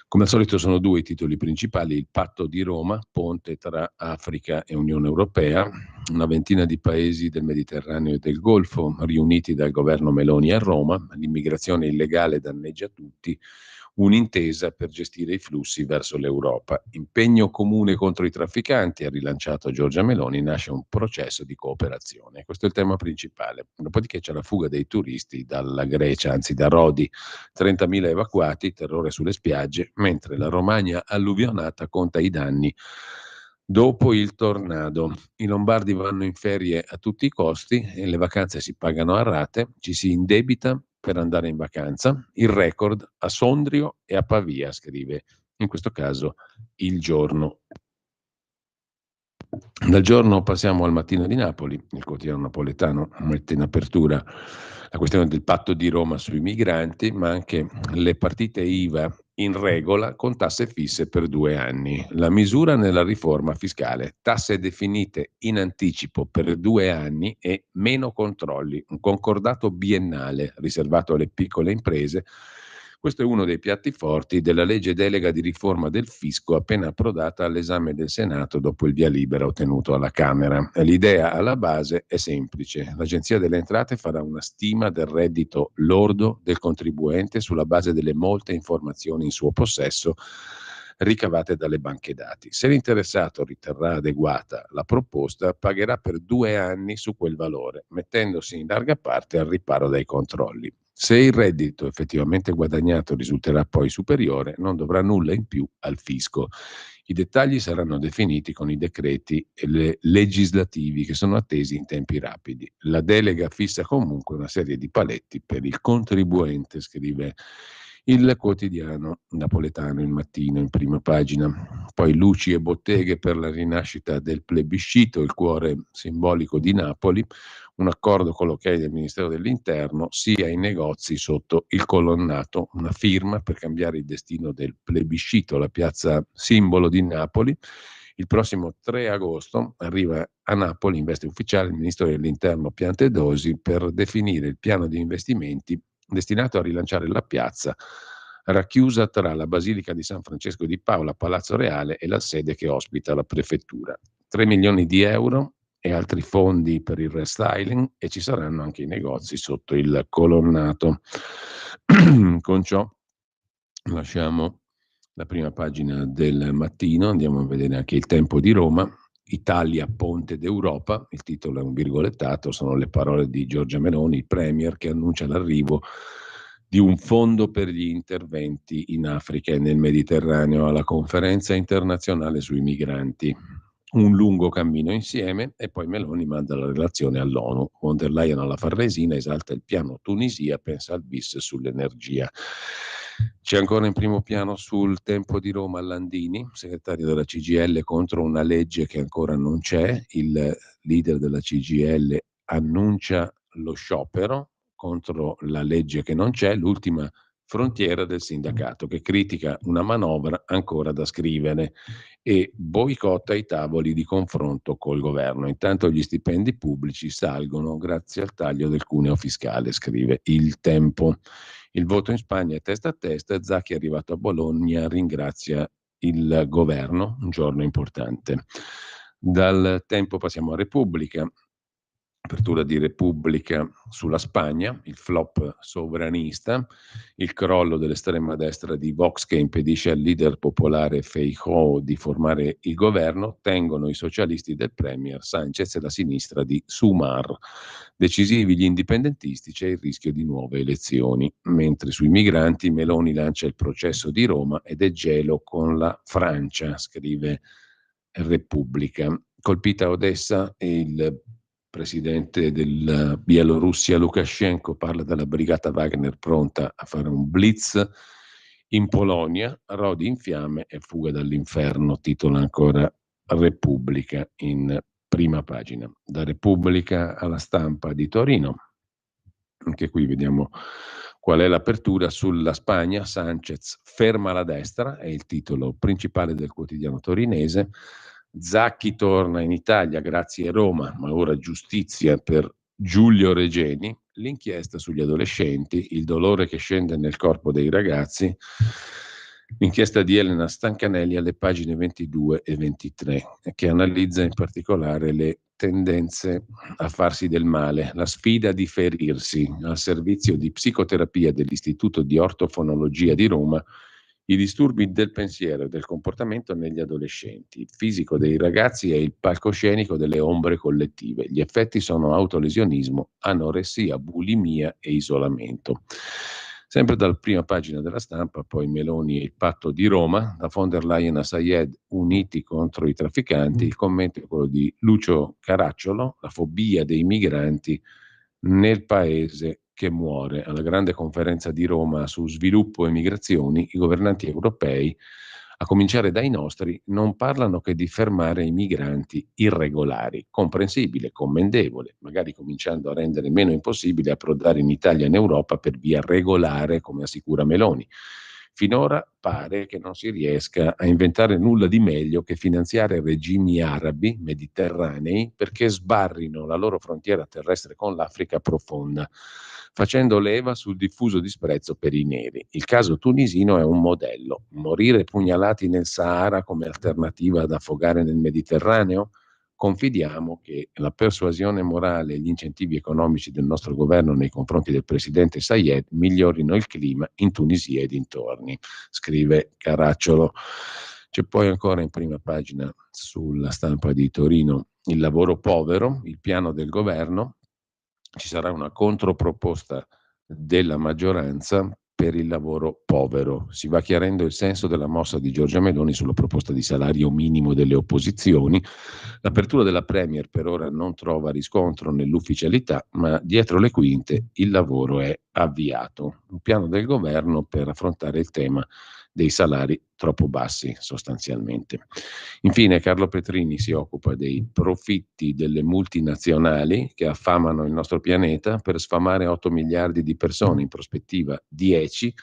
Come al solito sono due i titoli principali, il patto di Roma, ponte tra Africa e Unione Europea, una ventina di paesi del Mediterraneo e del Golfo riuniti dal governo Meloni a Roma, l'immigrazione illegale danneggia tutti, un'intesa per gestire i flussi verso l'Europa. Impegno comune contro i trafficanti, ha rilanciato Giorgia Meloni, nasce un processo di cooperazione. Questo è il tema principale. Dopodiché c'è la fuga dei turisti dalla Grecia, anzi da Rodi, 30.000 evacuati, terrore sulle spiagge, mentre la Romagna alluvionata conta i danni dopo il tornado. I lombardi vanno in ferie a tutti i costi e le vacanze si pagano a rate, ci si indebita per andare in vacanza, il record a Sondrio e a Pavia, scrive in questo caso Il Giorno. Dal Giorno passiamo al Mattino di Napoli, il quotidiano napoletano mette in apertura la questione del patto di Roma sui migranti, ma anche le partite IVA in regola con tasse fisse per 2 anni. La misura nella riforma fiscale, tasse definite in anticipo per 2 anni e meno controlli, un concordato biennale riservato alle piccole imprese. Questo è uno dei piatti forti della legge delega di riforma del fisco appena approdata all'esame del Senato dopo il via libera ottenuto alla Camera. L'idea alla base è semplice. L'Agenzia delle Entrate farà una stima del reddito lordo del contribuente sulla base delle molte informazioni in suo possesso ricavate dalle banche dati. Se l'interessato riterrà adeguata la proposta, pagherà per 2 anni su quel valore, mettendosi in larga parte al riparo dai controlli. Se il reddito effettivamente guadagnato risulterà poi superiore, non nulla in più al fisco. I dettagli saranno definiti con i decreti legislativi che sono attesi in tempi rapidi. La delega fissa comunque una serie di paletti per il contribuente, scrive il quotidiano napoletano Il Mattino in prima pagina. Poi luci e botteghe per la rinascita del plebiscito, il cuore simbolico di Napoli, un accordo con l'ok del Ministero dell'Interno, sia i negozi sotto il colonnato, una firma per cambiare il destino del plebiscito, la piazza simbolo di Napoli. Il prossimo 3 agosto arriva a Napoli in veste ufficiale il Ministro dell'Interno Piantedosi per definire il piano di investimenti destinato a rilanciare la piazza racchiusa tra la Basilica di San Francesco di Paola, Palazzo Reale e la sede che ospita la prefettura. 3 milioni di euro e altri fondi per il restyling e ci saranno anche i negozi sotto il colonnato. Con ciò lasciamo la prima pagina del Mattino, andiamo a vedere anche il Tempo di Roma. Italia ponte d'Europa, il titolo è un virgolettato, sono le parole di Giorgia Meloni, il premier che annuncia l'arrivo di un fondo per gli interventi in Africa e nel Mediterraneo alla conferenza internazionale sui migranti. Un lungo cammino insieme e poi Meloni manda la relazione all'ONU. Von der Leyen alla Farnesina esalta il piano Tunisia, pensa al bis sull'energia. C'è ancora in primo piano sul Tempo di Roma Landini, segretario della CGIL, contro una legge che ancora non c'è. Il leader della CGIL annuncia lo sciopero contro la legge che non c'è, l'ultima frontiera del sindacato, che critica una manovra ancora da scrivere e boicotta i tavoli di confronto col governo. Intanto gli stipendi pubblici salgono grazie al taglio del cuneo fiscale, scrive Il Tempo. Il voto in Spagna è testa a testa, Zacchi è arrivato a Bologna, ringrazia il governo, un giorno importante. Dal Tempo passiamo a Repubblica. Apertura di Repubblica sulla Spagna, il flop sovranista, il crollo dell'estrema destra di Vox che impedisce al leader popolare Feijóo di formare il governo, tengono i socialisti del premier Sánchez e la sinistra di Sumar. Decisivi gli indipendentisti, c'è il rischio di nuove elezioni. Mentre sui migranti Meloni lancia il processo di Roma ed è gelo con la Francia, scrive Repubblica. Colpita Odessa e il presidente della Bielorussia Lukashenko parla della brigata Wagner pronta a fare un blitz in Polonia, Rodi in fiamme e fuga dall'inferno, titola ancora Repubblica in prima pagina. Da Repubblica alla Stampa di Torino, anche qui vediamo qual è l'apertura sulla Spagna. Sánchez ferma la destra, è il titolo principale del quotidiano torinese. Zacchi torna in Italia grazie a Roma, ma ora giustizia per Giulio Regeni, l'inchiesta sugli adolescenti, il dolore che scende nel corpo dei ragazzi, l'inchiesta di Elena Stancanelli alle pagine 22 e 23, che analizza in particolare le tendenze a farsi del male, la sfida di ferirsi al servizio di psicoterapia dell'Istituto di Ortofonologia di Roma, i disturbi del pensiero e del comportamento negli adolescenti. Il fisico dei ragazzi è il palcoscenico delle ombre collettive. Gli effetti sono autolesionismo, anoressia, bulimia e isolamento. Sempre dalla prima pagina della Stampa, poi Meloni e il patto di Roma, da von der Leyen a Sayed uniti contro i trafficanti, il commento è quello di Lucio Caracciolo, la fobia dei migranti nel paese che muore. Alla grande conferenza di Roma su sviluppo e migrazioni, i governanti europei, a cominciare dai nostri, non parlano che di fermare i migranti irregolari. Comprensibile, commendevole, magari cominciando a rendere meno impossibile approdare in Italia e in Europa per via regolare, come assicura Meloni. Finora pare che non si riesca a inventare nulla di meglio che finanziare regimi arabi mediterranei perché sbarrino la loro frontiera terrestre con l'Africa profonda, facendo leva sul diffuso disprezzo per i neri. Il caso tunisino è un modello. Morire pugnalati nel Sahara come alternativa ad affogare nel Mediterraneo? Confidiamo che la persuasione morale e gli incentivi economici del nostro governo nei confronti del presidente Sayed migliorino il clima in Tunisia e dintorni, scrive Caracciolo. C'è poi ancora in prima pagina sulla Stampa di Torino il lavoro povero, il piano del governo. Ci sarà una controproposta della maggioranza per il lavoro povero. Si va chiarendo il senso della mossa di Giorgia Meloni sulla proposta di salario minimo delle opposizioni. L'apertura della Premier per ora non trova riscontro nell'ufficialità, ma dietro le quinte il lavoro è avviato. Un piano del governo per affrontare il tema dei salari troppo bassi sostanzialmente. Infine Carlo Petrini si occupa dei profitti delle multinazionali che affamano il nostro pianeta per sfamare 8 miliardi di persone, in prospettiva 10.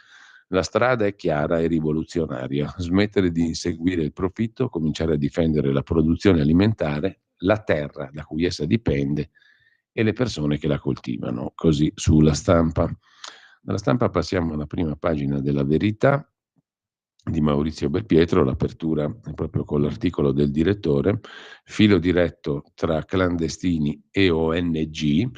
La strada è chiara e rivoluzionaria: smettere di inseguire il profitto, cominciare a difendere la produzione alimentare, la terra da cui essa dipende e le persone che la coltivano. Così sulla Stampa. Dalla Stampa passiamo alla prima pagina della Verità di Maurizio Belpietro, l'apertura è proprio con l'articolo del direttore, filo diretto tra clandestini e ONG,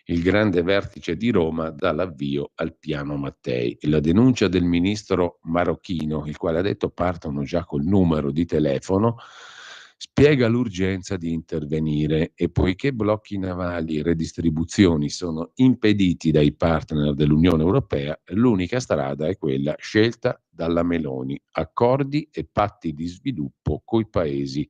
il grande vertice di Roma dà l'avvio al piano Mattei. La denuncia del ministro marocchino, il quale ha detto partono già col numero di telefono, spiega l'urgenza di intervenire e poiché blocchi navali e redistribuzioni sono impediti dai partner dell'Unione Europea, l'unica strada è quella scelta dalla Meloni: accordi e patti di sviluppo coi paesi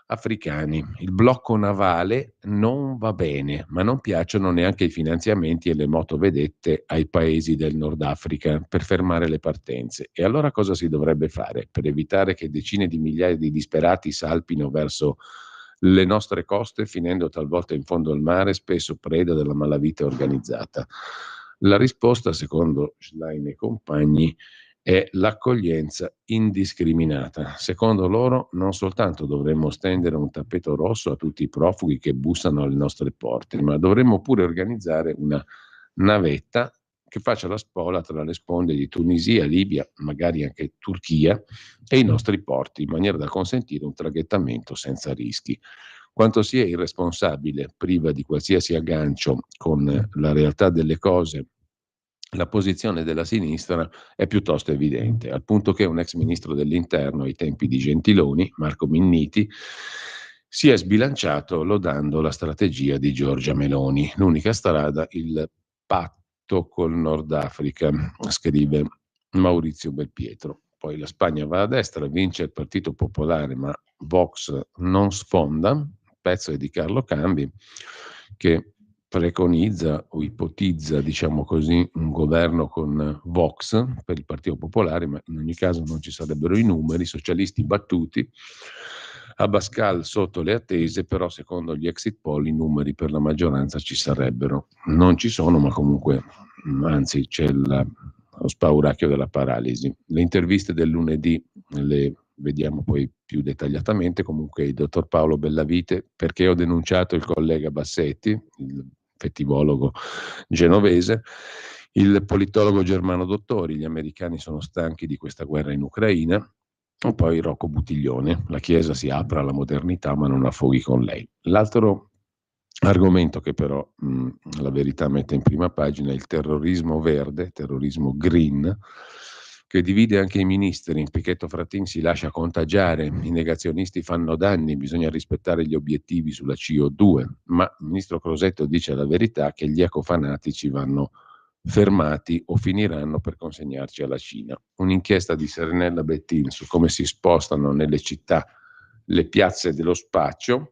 africani. Il blocco navale non va bene, ma non piacciono neanche i finanziamenti e le motovedette ai paesi del Nord Africa per fermare le partenze. E allora cosa si dovrebbe fare per evitare che decine di migliaia di disperati salpino verso le nostre coste, finendo talvolta in fondo al mare, spesso preda della malavita organizzata? La risposta, secondo Schlein e compagni, è l'accoglienza indiscriminata. Secondo loro, non soltanto dovremmo stendere un tappeto rosso a tutti i profughi che bussano alle nostre porte, ma dovremmo pure organizzare una navetta che faccia la spola tra le sponde di Tunisia, Libia, magari anche Turchia e i nostri porti, in maniera da consentire un traghettamento senza rischi. Quanto sia irresponsabile, priva di qualsiasi aggancio con la realtà delle cose, la posizione della sinistra è piuttosto evidente, al punto che un ex ministro dell'interno ai tempi di Gentiloni, Marco Minniti, si è sbilanciato lodando la strategia di Giorgia Meloni. L'unica strada, il patto col Nord Africa, scrive Maurizio Belpietro. Poi la Spagna va a destra, vince il Partito Popolare, ma Vox non sfonda. Il pezzo è di Carlo Cambi, che preconizza o ipotizza, diciamo così, un governo con Vox per il Partito Popolare, ma in ogni caso non ci sarebbero i numeri, socialisti battuti, Abascal sotto le attese, però secondo gli exit poll i numeri per la maggioranza ci sarebbero. Non ci sono, ma comunque, anzi, c'è lo spauracchio della paralisi. Le interviste del lunedì le vediamo poi più dettagliatamente. Comunque il dottor Paolo Bellavite, perché ho denunciato il collega Bassetti, il fettivologo genovese, il politologo Germano Dottori, gli americani sono stanchi di questa guerra in Ucraina, e poi Rocco Buttiglione, la Chiesa si apre alla modernità ma non affoghi con lei. L'altro argomento che però la Verità mette in prima pagina è il terrorismo verde, terrorismo green, che divide anche i ministri. Pichetto Fratin si lascia contagiare, i negazionisti fanno danni, bisogna rispettare gli obiettivi sulla CO2, ma il ministro Crosetto dice la Verità che gli ecofanatici vanno fermati o finiranno per consegnarci alla Cina. Un'inchiesta di Serenella Bettin su come si spostano nelle città le piazze dello spaccio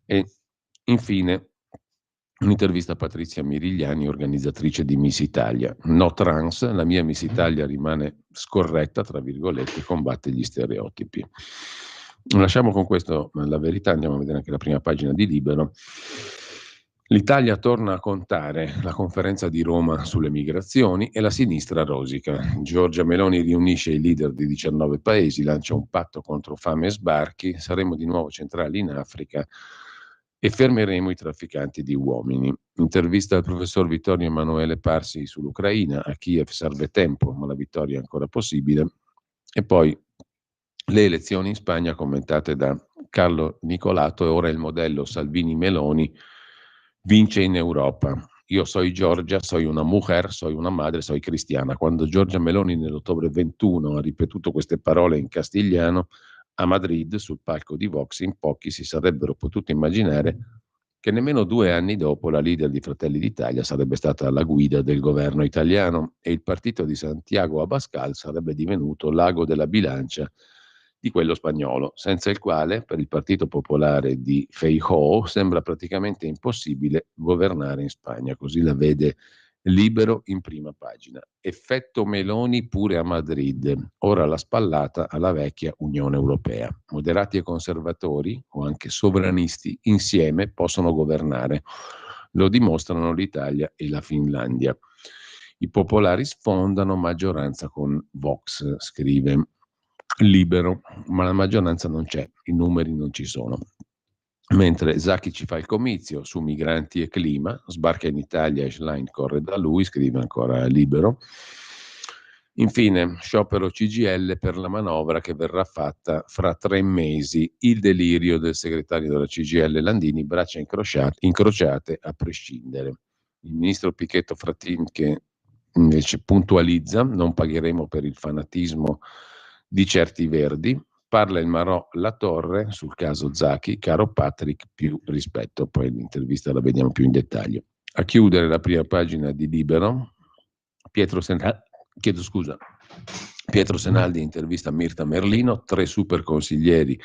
e infine un'intervista a Patrizia Mirigliani, organizzatrice di Miss Italia. No trans, la mia Miss Italia rimane scorretta, tra virgolette, combatte gli stereotipi. Lasciamo con questo la Verità, andiamo a vedere anche la prima pagina di Libero. L'Italia torna a contare, la conferenza di Roma sulle migrazioni e la sinistra rosica. Giorgia Meloni riunisce i leader di 19 paesi, lancia un patto contro fame e sbarchi, saremo di nuovo centrali in Africa e fermeremo i trafficanti di uomini. Intervista al professor Vittorio Emanuele Parsi sull'Ucraina, a Kiev serve tempo, ma la vittoria è ancora possibile. E poi le elezioni in Spagna commentate da Carlo Nicolato, e ora il modello Salvini-Meloni vince in Europa. Io soy Giorgia, soy una mujer, soy una madre, soy cristiana. Quando Giorgia Meloni nell'ottobre 21 ha ripetuto queste parole in castigliano a Madrid sul palco di Vox, in pochi si sarebbero potuti immaginare che nemmeno 2 anni dopo la leader di Fratelli d'Italia sarebbe stata alla guida del governo italiano e il partito di Santiago Abascal sarebbe divenuto l'ago della bilancia di quello spagnolo, senza il quale per il Partito Popolare di Feijóo sembra praticamente impossibile governare in Spagna, così la vede Libero in prima pagina. Effetto Meloni pure a Madrid, ora la spallata alla vecchia Unione Europea. Moderati e conservatori, o anche sovranisti, insieme possono governare. Lo dimostrano l'Italia e la Finlandia. I popolari sfondano, maggioranza con Vox, scrive Libero, ma la maggioranza non c'è, i numeri non ci sono. Mentre Zaki ci fa il comizio su migranti e clima, sbarca in Italia e Schlein corre da lui, scrive ancora Libero. Infine, sciopero CGIL per la manovra che verrà fatta fra 3 mesi. Il delirio del segretario della CGIL Landini, braccia incrociate a prescindere. Il ministro Pichetto Fratin che invece puntualizza, non pagheremo per il fanatismo di certi verdi. Parla il Marò La Torre sul caso Zaki, caro Patrick, più rispetto. Poi l'intervista la vediamo più in dettaglio. A chiudere la prima pagina di Libero, Pietro Senaldi intervista Mirta Merlino, 3 super consiglieri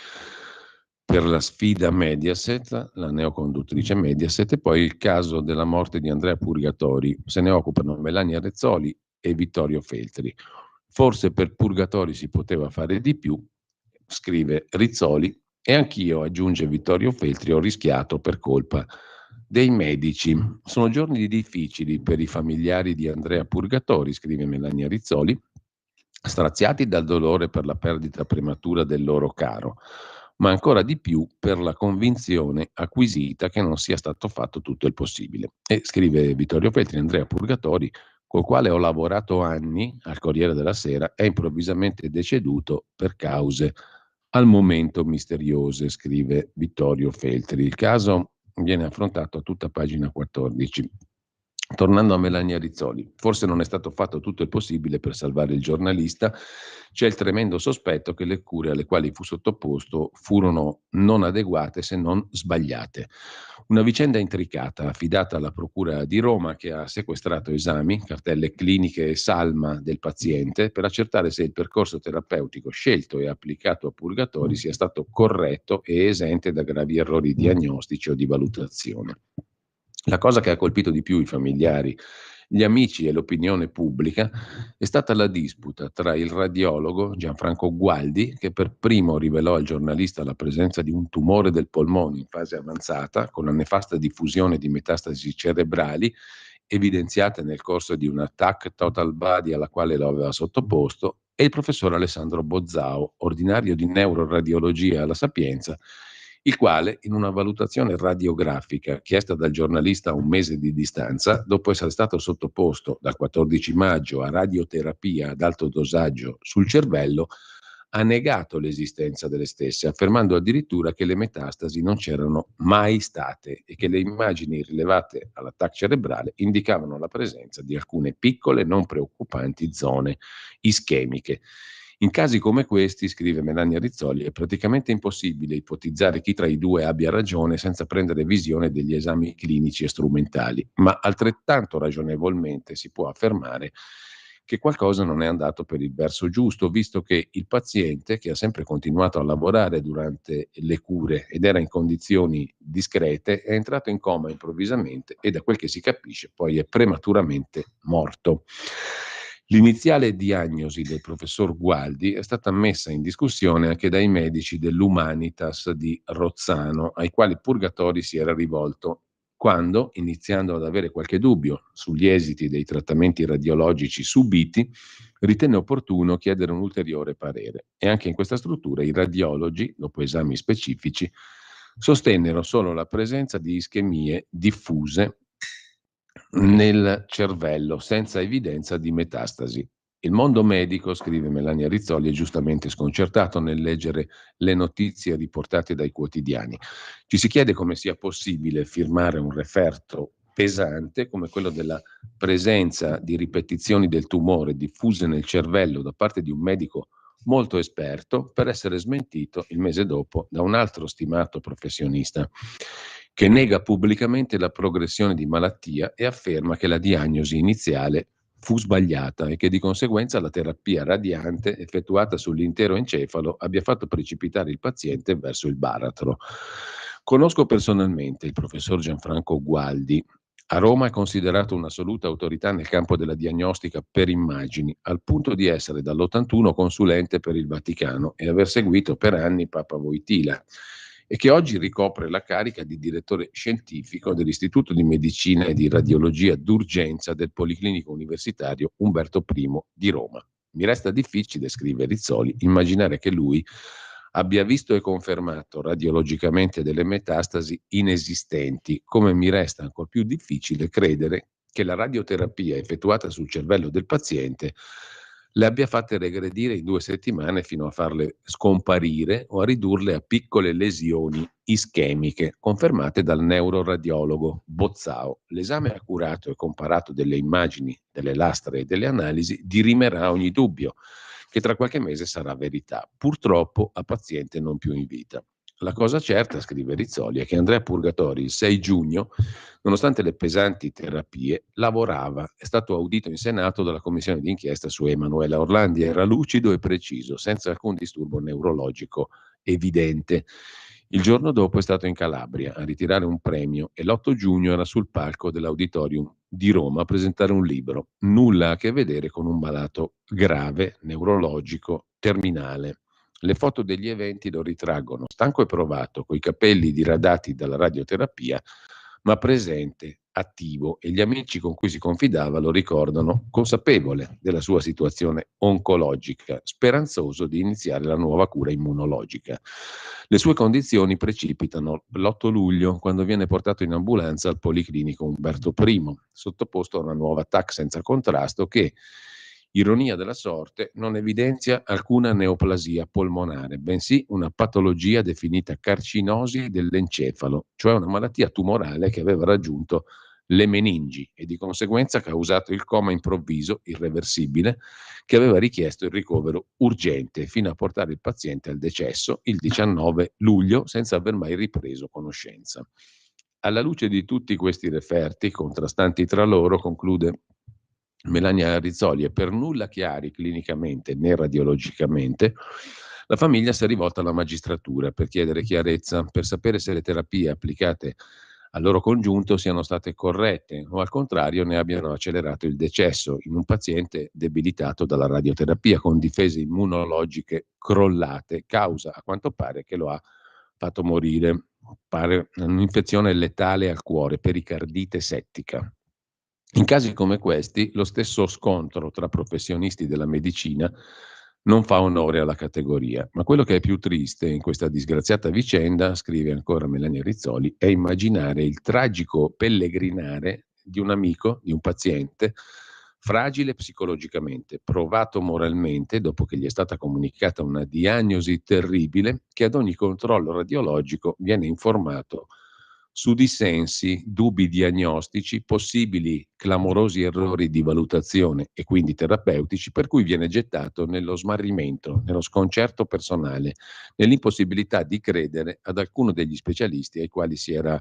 per la sfida Mediaset, la neoconduttrice Mediaset, e poi il caso della morte di Andrea Purgatori. Se ne occupano Melania Rezzoli e Vittorio Feltri. Forse per Purgatori si poteva fare di più, scrive Rizzoli, e anch'io, aggiunge Vittorio Feltri, ho rischiato per colpa dei medici. Sono giorni difficili per i familiari di Andrea Purgatori, scrive Melania Rizzoli, straziati dal dolore per la perdita prematura del loro caro, ma ancora di più per la convinzione acquisita che non sia stato fatto tutto il possibile. E scrive Vittorio Feltri, Andrea Purgatori col quale ho lavorato anni al Corriere della Sera, è improvvisamente deceduto per cause al momento misteriose, scrive Vittorio Feltri. Il caso viene affrontato a tutta pagina 14. Tornando a Melania Rizzoli, forse non è stato fatto tutto il possibile per salvare il giornalista. C'è il tremendo sospetto che le cure alle quali fu sottoposto furono non adeguate se non sbagliate. Una vicenda intricata affidata alla Procura di Roma, che ha sequestrato esami, cartelle cliniche e salma del paziente per accertare se il percorso terapeutico scelto e applicato a Purgatori sia stato corretto e esente da gravi errori diagnostici o di valutazione. La cosa che ha colpito di più i familiari, gli amici e l'opinione pubblica è stata la disputa tra il radiologo Gianfranco Gualdi, che per primo rivelò al giornalista la presenza di un tumore del polmone in fase avanzata, con la nefasta diffusione di metastasi cerebrali evidenziate nel corso di una TAC total body alla quale lo aveva sottoposto, e il professor Alessandro Bozzao, ordinario di neuroradiologia alla Sapienza, il quale, in una valutazione radiografica chiesta dal giornalista a un mese di distanza, dopo essere stato sottoposto dal 14 maggio a radioterapia ad alto dosaggio sul cervello, ha negato l'esistenza delle stesse, affermando addirittura che le metastasi non c'erano mai state e che le immagini rilevate all'attacco cerebrale indicavano la presenza di alcune piccole, non preoccupanti zone ischemiche. In casi come questi, scrive Melania Rizzoli, è praticamente impossibile ipotizzare chi tra i due abbia ragione senza prendere visione degli esami clinici e strumentali, ma altrettanto ragionevolmente si può affermare che qualcosa non è andato per il verso giusto, visto che il paziente, che ha sempre continuato a lavorare durante le cure ed era in condizioni discrete, è entrato in coma improvvisamente e, da quel che si capisce, poi è prematuramente morto. L'iniziale diagnosi del professor Gualdi è stata messa in discussione anche dai medici dell'Humanitas di Rozzano, ai quali Purgatori si era rivolto quando, iniziando ad avere qualche dubbio sugli esiti dei trattamenti radiologici subiti, ritenne opportuno chiedere un ulteriore parere. E anche in questa struttura i radiologi, dopo esami specifici, sostennero solo la presenza di ischemie diffuse nel cervello, senza evidenza di metastasi. Il mondo medico, scrive Melania Rizzoli, è giustamente sconcertato nel leggere le notizie riportate dai quotidiani. Ci si chiede come sia possibile firmare un referto pesante come quello della presenza di ripetizioni del tumore diffuse nel cervello da parte di un medico molto esperto, per essere smentito il mese dopo da un altro stimato professionista che nega pubblicamente la progressione di malattia e afferma che la diagnosi iniziale fu sbagliata e che di conseguenza la terapia radiante effettuata sull'intero encefalo abbia fatto precipitare il paziente verso il baratro. Conosco personalmente il professor Gianfranco Gualdi. A Roma è considerato un'assoluta autorità nel campo della diagnostica per immagini, al punto di essere dall'81 consulente per il Vaticano e aver seguito per anni Papa Wojtyla, e che oggi ricopre la carica di direttore scientifico dell'Istituto di Medicina e di Radiologia d'Urgenza del Policlinico Universitario Umberto I di Roma. Mi resta difficile, scrive Rizzoli, immaginare che lui abbia visto e confermato radiologicamente delle metastasi inesistenti, come mi resta ancor più difficile credere che la radioterapia effettuata sul cervello del paziente le abbia fatte regredire in 2 settimane fino a farle scomparire o a ridurle a piccole lesioni ischemiche, confermate dal neuroradiologo Bozzao. L'esame accurato e comparato delle immagini, delle lastre e delle analisi dirimerà ogni dubbio che tra qualche mese sarà verità, purtroppo a paziente non più in vita. La cosa certa, scrive Rizzoli, è che Andrea Purgatori il 6 giugno, nonostante le pesanti terapie, lavorava. È stato audito in Senato dalla commissione d'inchiesta su Emanuela Orlandi. Era lucido e preciso, senza alcun disturbo neurologico evidente. Il giorno dopo è stato in Calabria a ritirare un premio e l'8 giugno era sul palco dell'Auditorium di Roma a presentare un libro. Nulla a che vedere con un malato grave, neurologico, terminale. Le foto degli eventi lo ritraggono stanco e provato, coi capelli diradati dalla radioterapia, ma presente, attivo, e gli amici con cui si confidava lo ricordano consapevole della sua situazione oncologica, speranzoso di iniziare la nuova cura immunologica. Le sue condizioni precipitano l'8 luglio, quando viene portato in ambulanza al Policlinico Umberto I, sottoposto a una nuova TAC senza contrasto che, ironia della sorte, non evidenzia alcuna neoplasia polmonare, bensì una patologia definita carcinosi dell'encefalo, cioè una malattia tumorale che aveva raggiunto le meningi e di conseguenza causato il coma improvviso, irreversibile, che aveva richiesto il ricovero urgente fino a portare il paziente al decesso il 19 luglio senza aver mai ripreso conoscenza. Alla luce di tutti questi referti, contrastanti tra loro, conclude Melania Rizzoli, e per nulla chiari clinicamente né radiologicamente, la famiglia si è rivolta alla magistratura per chiedere chiarezza, per sapere se le terapie applicate al loro congiunto siano state corrette o al contrario ne abbiano accelerato il decesso in un paziente debilitato dalla radioterapia con difese immunologiche crollate, causa a quanto pare che lo ha fatto morire. Pare un'infezione letale al cuore, pericardite settica. In casi come questi, lo stesso scontro tra professionisti della medicina non fa onore alla categoria. Ma quello che è più triste in questa disgraziata vicenda, scrive ancora Melania Rizzoli, è immaginare il tragico pellegrinare di un amico, di un paziente, fragile psicologicamente, provato moralmente, dopo che gli è stata comunicata una diagnosi terribile, che ad ogni controllo radiologico viene informato su dissensi, dubbi diagnostici, possibili clamorosi errori di valutazione e quindi terapeutici, per cui viene gettato nello smarrimento, nello sconcerto personale, nell'impossibilità di credere ad alcuno degli specialisti ai quali si era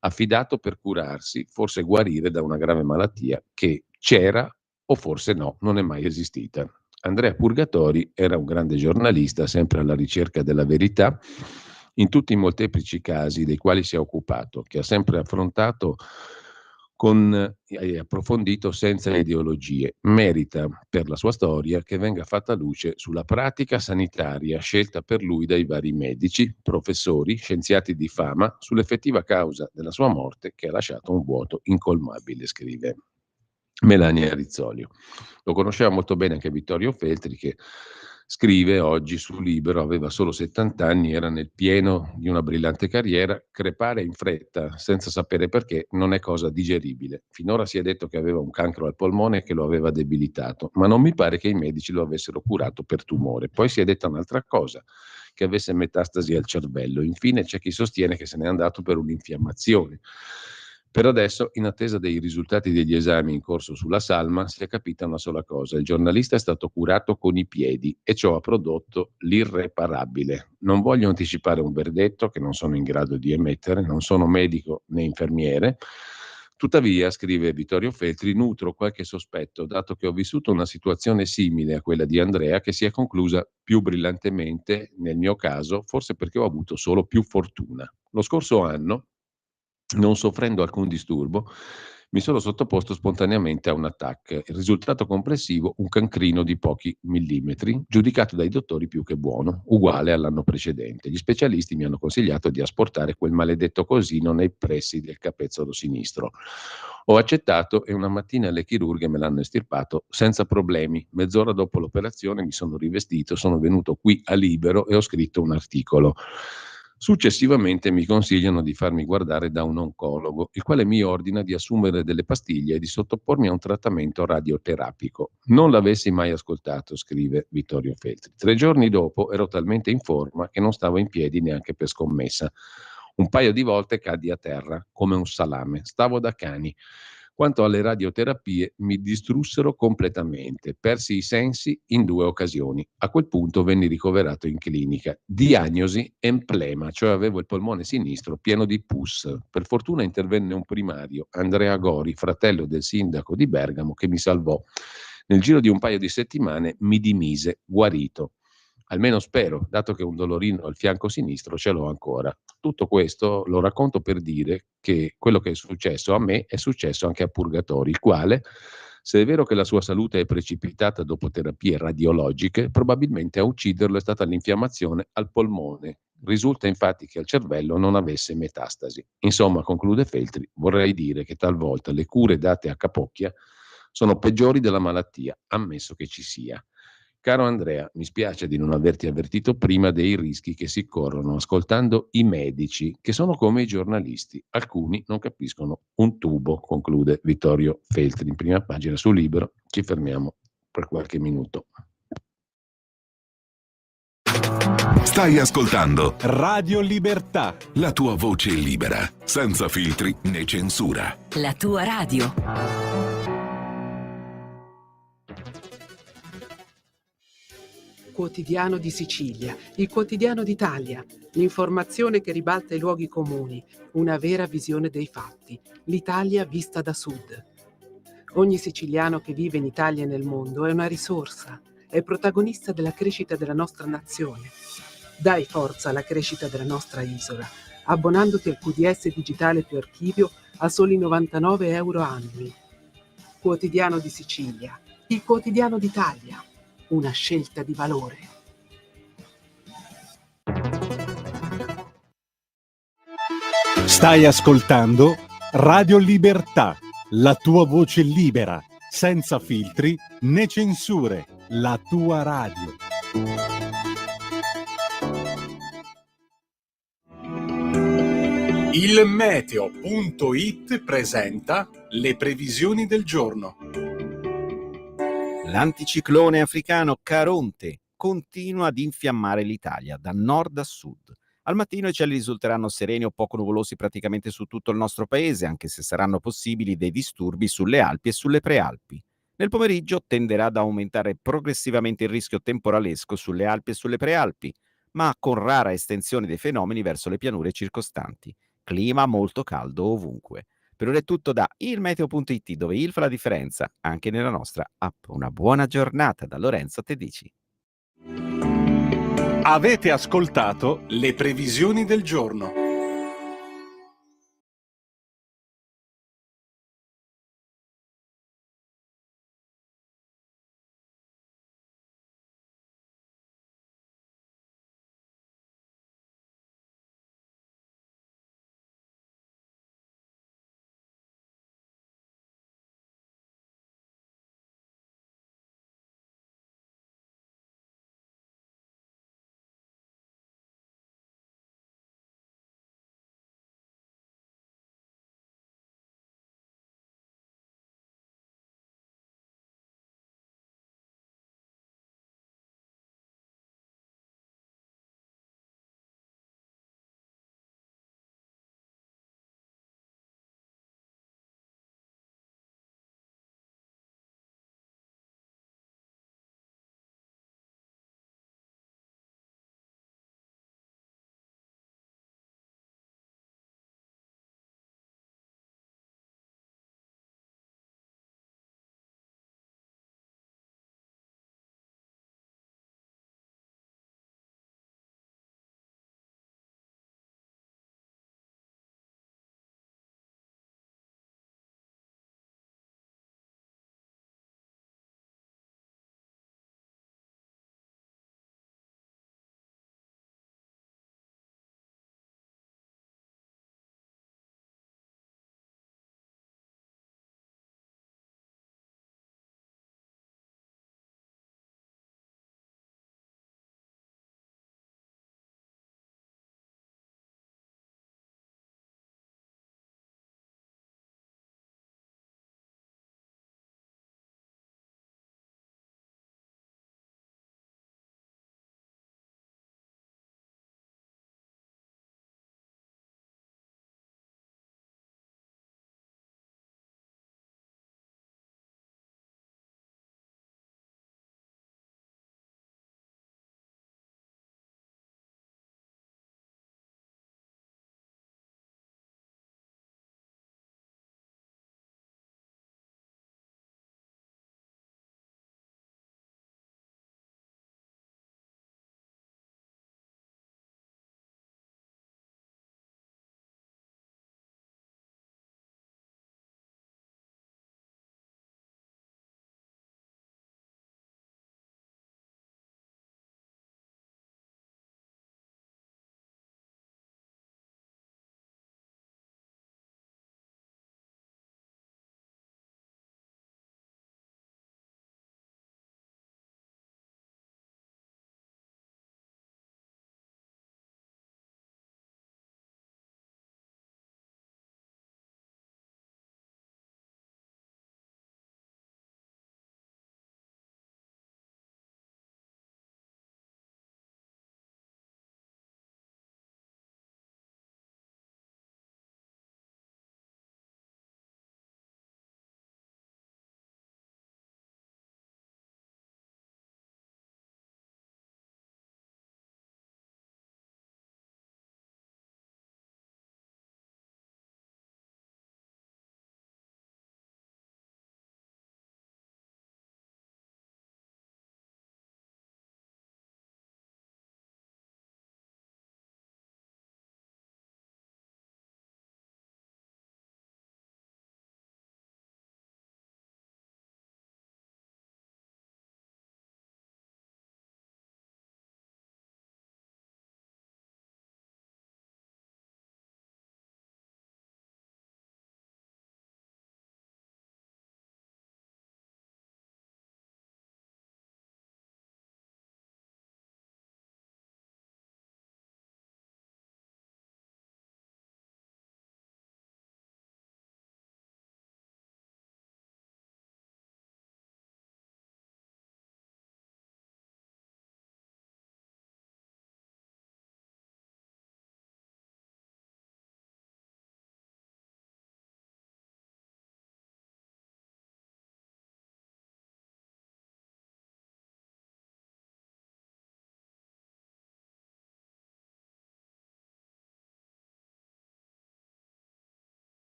affidato per curarsi, forse guarire da una grave malattia che c'era o forse no, non è mai esistita. Andrea Purgatori era un grande giornalista, sempre alla ricerca della verità, in tutti i molteplici casi dei quali si è occupato, che ha sempre affrontato con approfondito senza ideologie. Merita per la sua storia che venga fatta luce sulla pratica sanitaria scelta per lui dai vari medici, professori, scienziati di fama, sull'effettiva causa della sua morte che ha lasciato un vuoto incolmabile, scrive Melania Rizzoli. Lo conosceva molto bene anche Vittorio Feltri, che scrive oggi su Libero, aveva solo 70 anni, era nel pieno di una brillante carriera, crepare in fretta senza sapere perché non è cosa digeribile. Finora si è detto che aveva un cancro al polmone che lo aveva debilitato, ma non mi pare che i medici lo avessero curato per tumore. Poi si è detta un'altra cosa, che avesse metastasi al cervello. Infine c'è chi sostiene che se n'è andato per un'infiammazione. Per adesso, in attesa dei risultati degli esami in corso sulla salma, si è capita una sola cosa: il giornalista è stato curato con i piedi e ciò ha prodotto l'irreparabile. Non voglio anticipare un verdetto che non sono in grado di emettere, non sono medico né infermiere. Tuttavia, scrive Vittorio Feltri, nutro qualche sospetto, dato che ho vissuto una situazione simile a quella di Andrea, che si è conclusa più brillantemente nel mio caso, forse perché ho avuto solo più fortuna. Lo scorso anno, non soffrendo alcun disturbo, mi sono sottoposto spontaneamente a un TAC. Il risultato complessivo, un cancrino di pochi millimetri, giudicato dai dottori più che buono, uguale all'anno precedente. Gli specialisti mi hanno consigliato di asportare quel maledetto cosino nei pressi del capezzolo sinistro. Ho accettato e una mattina le chirurghe me l'hanno estirpato senza problemi. Mezz'ora dopo l'operazione mi sono rivestito, sono venuto qui a Libero e ho scritto un articolo. Successivamente mi consigliano di farmi guardare da un oncologo, il quale mi ordina di assumere delle pastiglie e di sottopormi a un trattamento radioterapico. Non l'avessi mai ascoltato, scrive Vittorio Feltri. 3 giorni dopo ero talmente in forma che non stavo in piedi neanche per scommessa. Un paio di volte caddi a terra come un salame. Stavo da cani. Quanto alle radioterapie, mi distrussero completamente. Persi i sensi in 2 occasioni. A quel punto venni ricoverato in clinica. Diagnosi emplema, cioè avevo il polmone sinistro pieno di pus. Per fortuna intervenne un primario, Andrea Gori, fratello del sindaco di Bergamo, che mi salvò. Nel giro di un paio di settimane mi dimise, guarito. Almeno spero, dato che un dolorino al fianco sinistro ce l'ho ancora. Tutto questo lo racconto per dire che quello che è successo a me è successo anche a Purgatori, il quale, se è vero che la sua salute è precipitata dopo terapie radiologiche, probabilmente a ucciderlo è stata l'infiammazione al polmone, Risulta infatti che al cervello non avesse metastasi. Insomma, conclude Feltri, vorrei dire che talvolta le cure date a capocchia sono peggiori della malattia, ammesso che ci sia. Caro Andrea, mi spiace di non averti avvertito prima dei rischi che si corrono ascoltando i medici, che sono come i giornalisti. Alcuni non capiscono un tubo, conclude Vittorio Feltri in prima pagina sul Libero. Ci fermiamo per qualche minuto. Stai ascoltando Radio Libertà. la tua voce libera, senza filtri né censura. La tua radio. Quotidiano di Sicilia, il quotidiano d'Italia, l'informazione che ribalta i luoghi comuni, una vera visione dei fatti, l'Italia vista da sud. Ogni siciliano che vive in Italia e nel mondo è una risorsa, è protagonista della crescita della nostra nazione. Dai forza alla crescita della nostra isola, abbonandoti al QDS digitale più archivio a soli 99 euro annui. Quotidiano di Sicilia, il quotidiano d'Italia. Una scelta di valore. Stai ascoltando Radio Libertà, la tua voce libera, senza filtri né censure, la tua radio. Il meteo.it presenta le previsioni del giorno. L'anticiclone africano Caronte continua ad infiammare l'Italia da nord a sud. Al mattino i cieli risulteranno sereni o poco nuvolosi praticamente su tutto il nostro paese, anche se saranno possibili dei disturbi sulle Alpi e sulle Prealpi. Nel pomeriggio tenderà ad aumentare progressivamente il rischio temporalesco sulle Alpi e sulle Prealpi, ma con rara estensione dei fenomeni verso le pianure circostanti. Clima molto caldo ovunque. Per ora è tutto da ilmeteo.it, dove il fa la differenza anche nella nostra app. Una buona giornata da Lorenzo Tedici. Avete ascoltato le previsioni del giorno.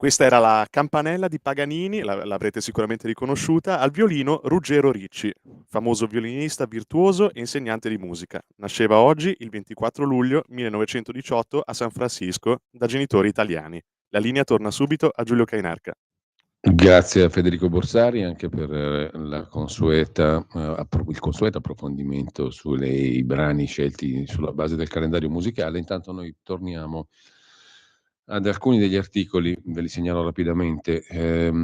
Questa era la Campanella di Paganini, l'avrete sicuramente riconosciuta, al violino Ruggero Ricci, famoso violinista virtuoso e insegnante di musica. Nasceva oggi, il 24 luglio 1918, a San Francisco, da genitori italiani. La linea torna subito a Giulio Cainarca. Grazie a Federico Borsari anche per il consueto approfondimento sui brani scelti sulla base del calendario musicale. Intanto noi torniamo ad alcuni degli articoli, ve li segnalo rapidamente,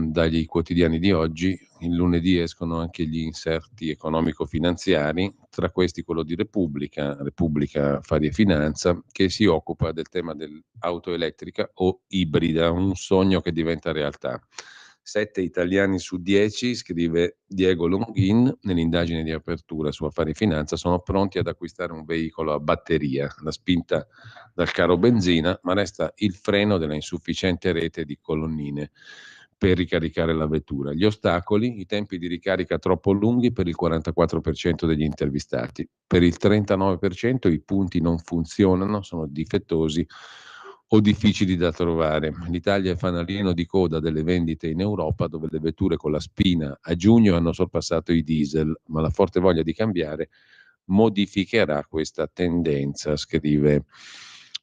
dagli quotidiani di oggi. Il lunedì escono anche gli inserti economico-finanziari, tra questi quello di Repubblica Affari e Finanza, che si occupa del tema dell'auto elettrica o ibrida, un sogno che diventa realtà. 7 italiani su 10, scrive Diego Longhin nell'indagine di apertura su Affari e Finanza, sono pronti ad acquistare un veicolo a batteria. La spinta dal caro benzina, ma resta il freno della insufficiente rete di colonnine per ricaricare la vettura. Gli ostacoli, i tempi di ricarica troppo lunghi per il 44% degli intervistati. Per il 39% i punti non funzionano, sono difettosi o difficili da trovare. L'Italia è fanalino di coda delle vendite in Europa, dove le vetture con la spina a giugno hanno sorpassato i diesel, ma la forte voglia di cambiare modificherà questa tendenza, scrive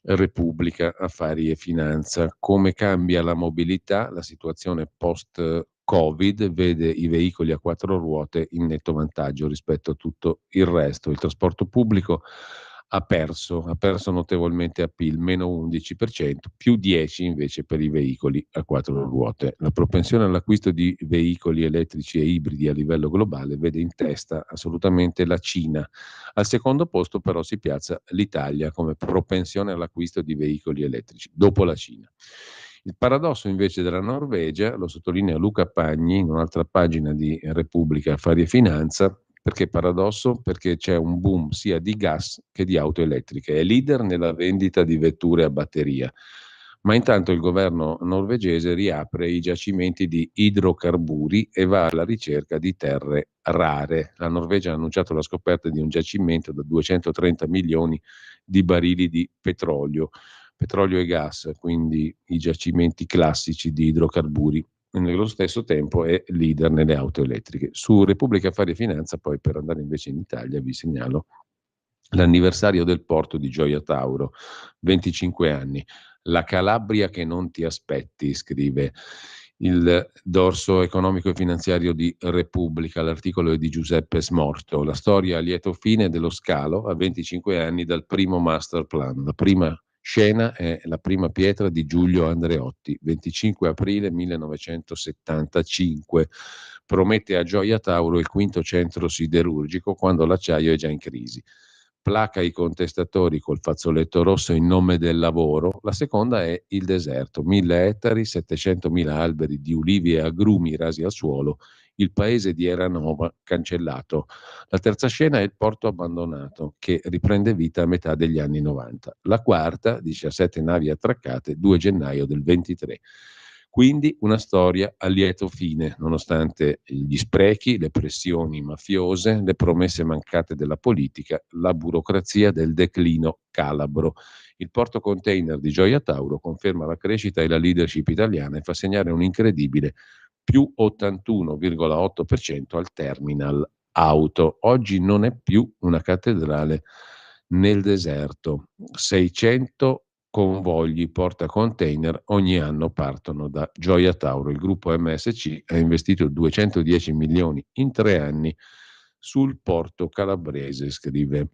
Repubblica Affari e Finanza. Come cambia la mobilità? La situazione post-Covid vede i veicoli a 4 ruote in netto vantaggio rispetto a tutto il resto. Il trasporto pubblico ha perso notevolmente appeal, meno 11%, più 10% invece per i veicoli a 4 ruote. La propensione all'acquisto di veicoli elettrici e ibridi a livello globale vede in testa assolutamente la Cina. Al secondo posto però si piazza l'Italia come propensione all'acquisto di veicoli elettrici, dopo la Cina. Il paradosso invece della Norvegia, lo sottolinea Luca Pagni in un'altra pagina di Repubblica Affari e Finanza. Perché paradosso? Perché c'è un boom sia di gas che di auto elettriche. È leader nella vendita di vetture a batteria. Ma intanto il governo norvegese riapre i giacimenti di idrocarburi e va alla ricerca di terre rare. La Norvegia ha annunciato la scoperta di un giacimento da 230 milioni di barili di petrolio e gas, quindi i giacimenti classici di idrocarburi. Nello stesso tempo è leader nelle auto elettriche. Su Repubblica Affari e Finanza, poi per andare invece in Italia, vi segnalo l'anniversario del porto di Gioia Tauro, 25 anni. La Calabria che non ti aspetti, scrive il dorso economico e finanziario di Repubblica. L'articolo è di Giuseppe Smorto. La storia a lieto fine dello scalo a 25 anni dal primo master plan. La prima scena è la prima pietra di Giulio Andreotti, 25 aprile 1975. Promette a Gioia Tauro il quinto centro siderurgico quando l'acciaio è già in crisi. Placa i contestatori col fazzoletto rosso in nome del lavoro. La seconda è il deserto, 1000 ettari, 700.000 alberi di ulivi e agrumi rasi al suolo, il paese di Eranova cancellato. La terza scena è il porto abbandonato, che riprende vita a metà degli anni 90. La quarta, 17 navi attraccate, 2 gennaio del 23. Quindi una storia a lieto fine, nonostante gli sprechi, le pressioni mafiose, le promesse mancate della politica, la burocrazia del declino calabro. Il porto container di Gioia Tauro conferma la crescita e la leadership italiana e fa segnare un incredibile più 81,8% al terminal auto. Oggi non è più una cattedrale nel deserto. 600 convogli porta container ogni anno partono da Gioia Tauro. Il gruppo MSC ha investito 210 milioni in 3 anni sul porto calabrese, scrive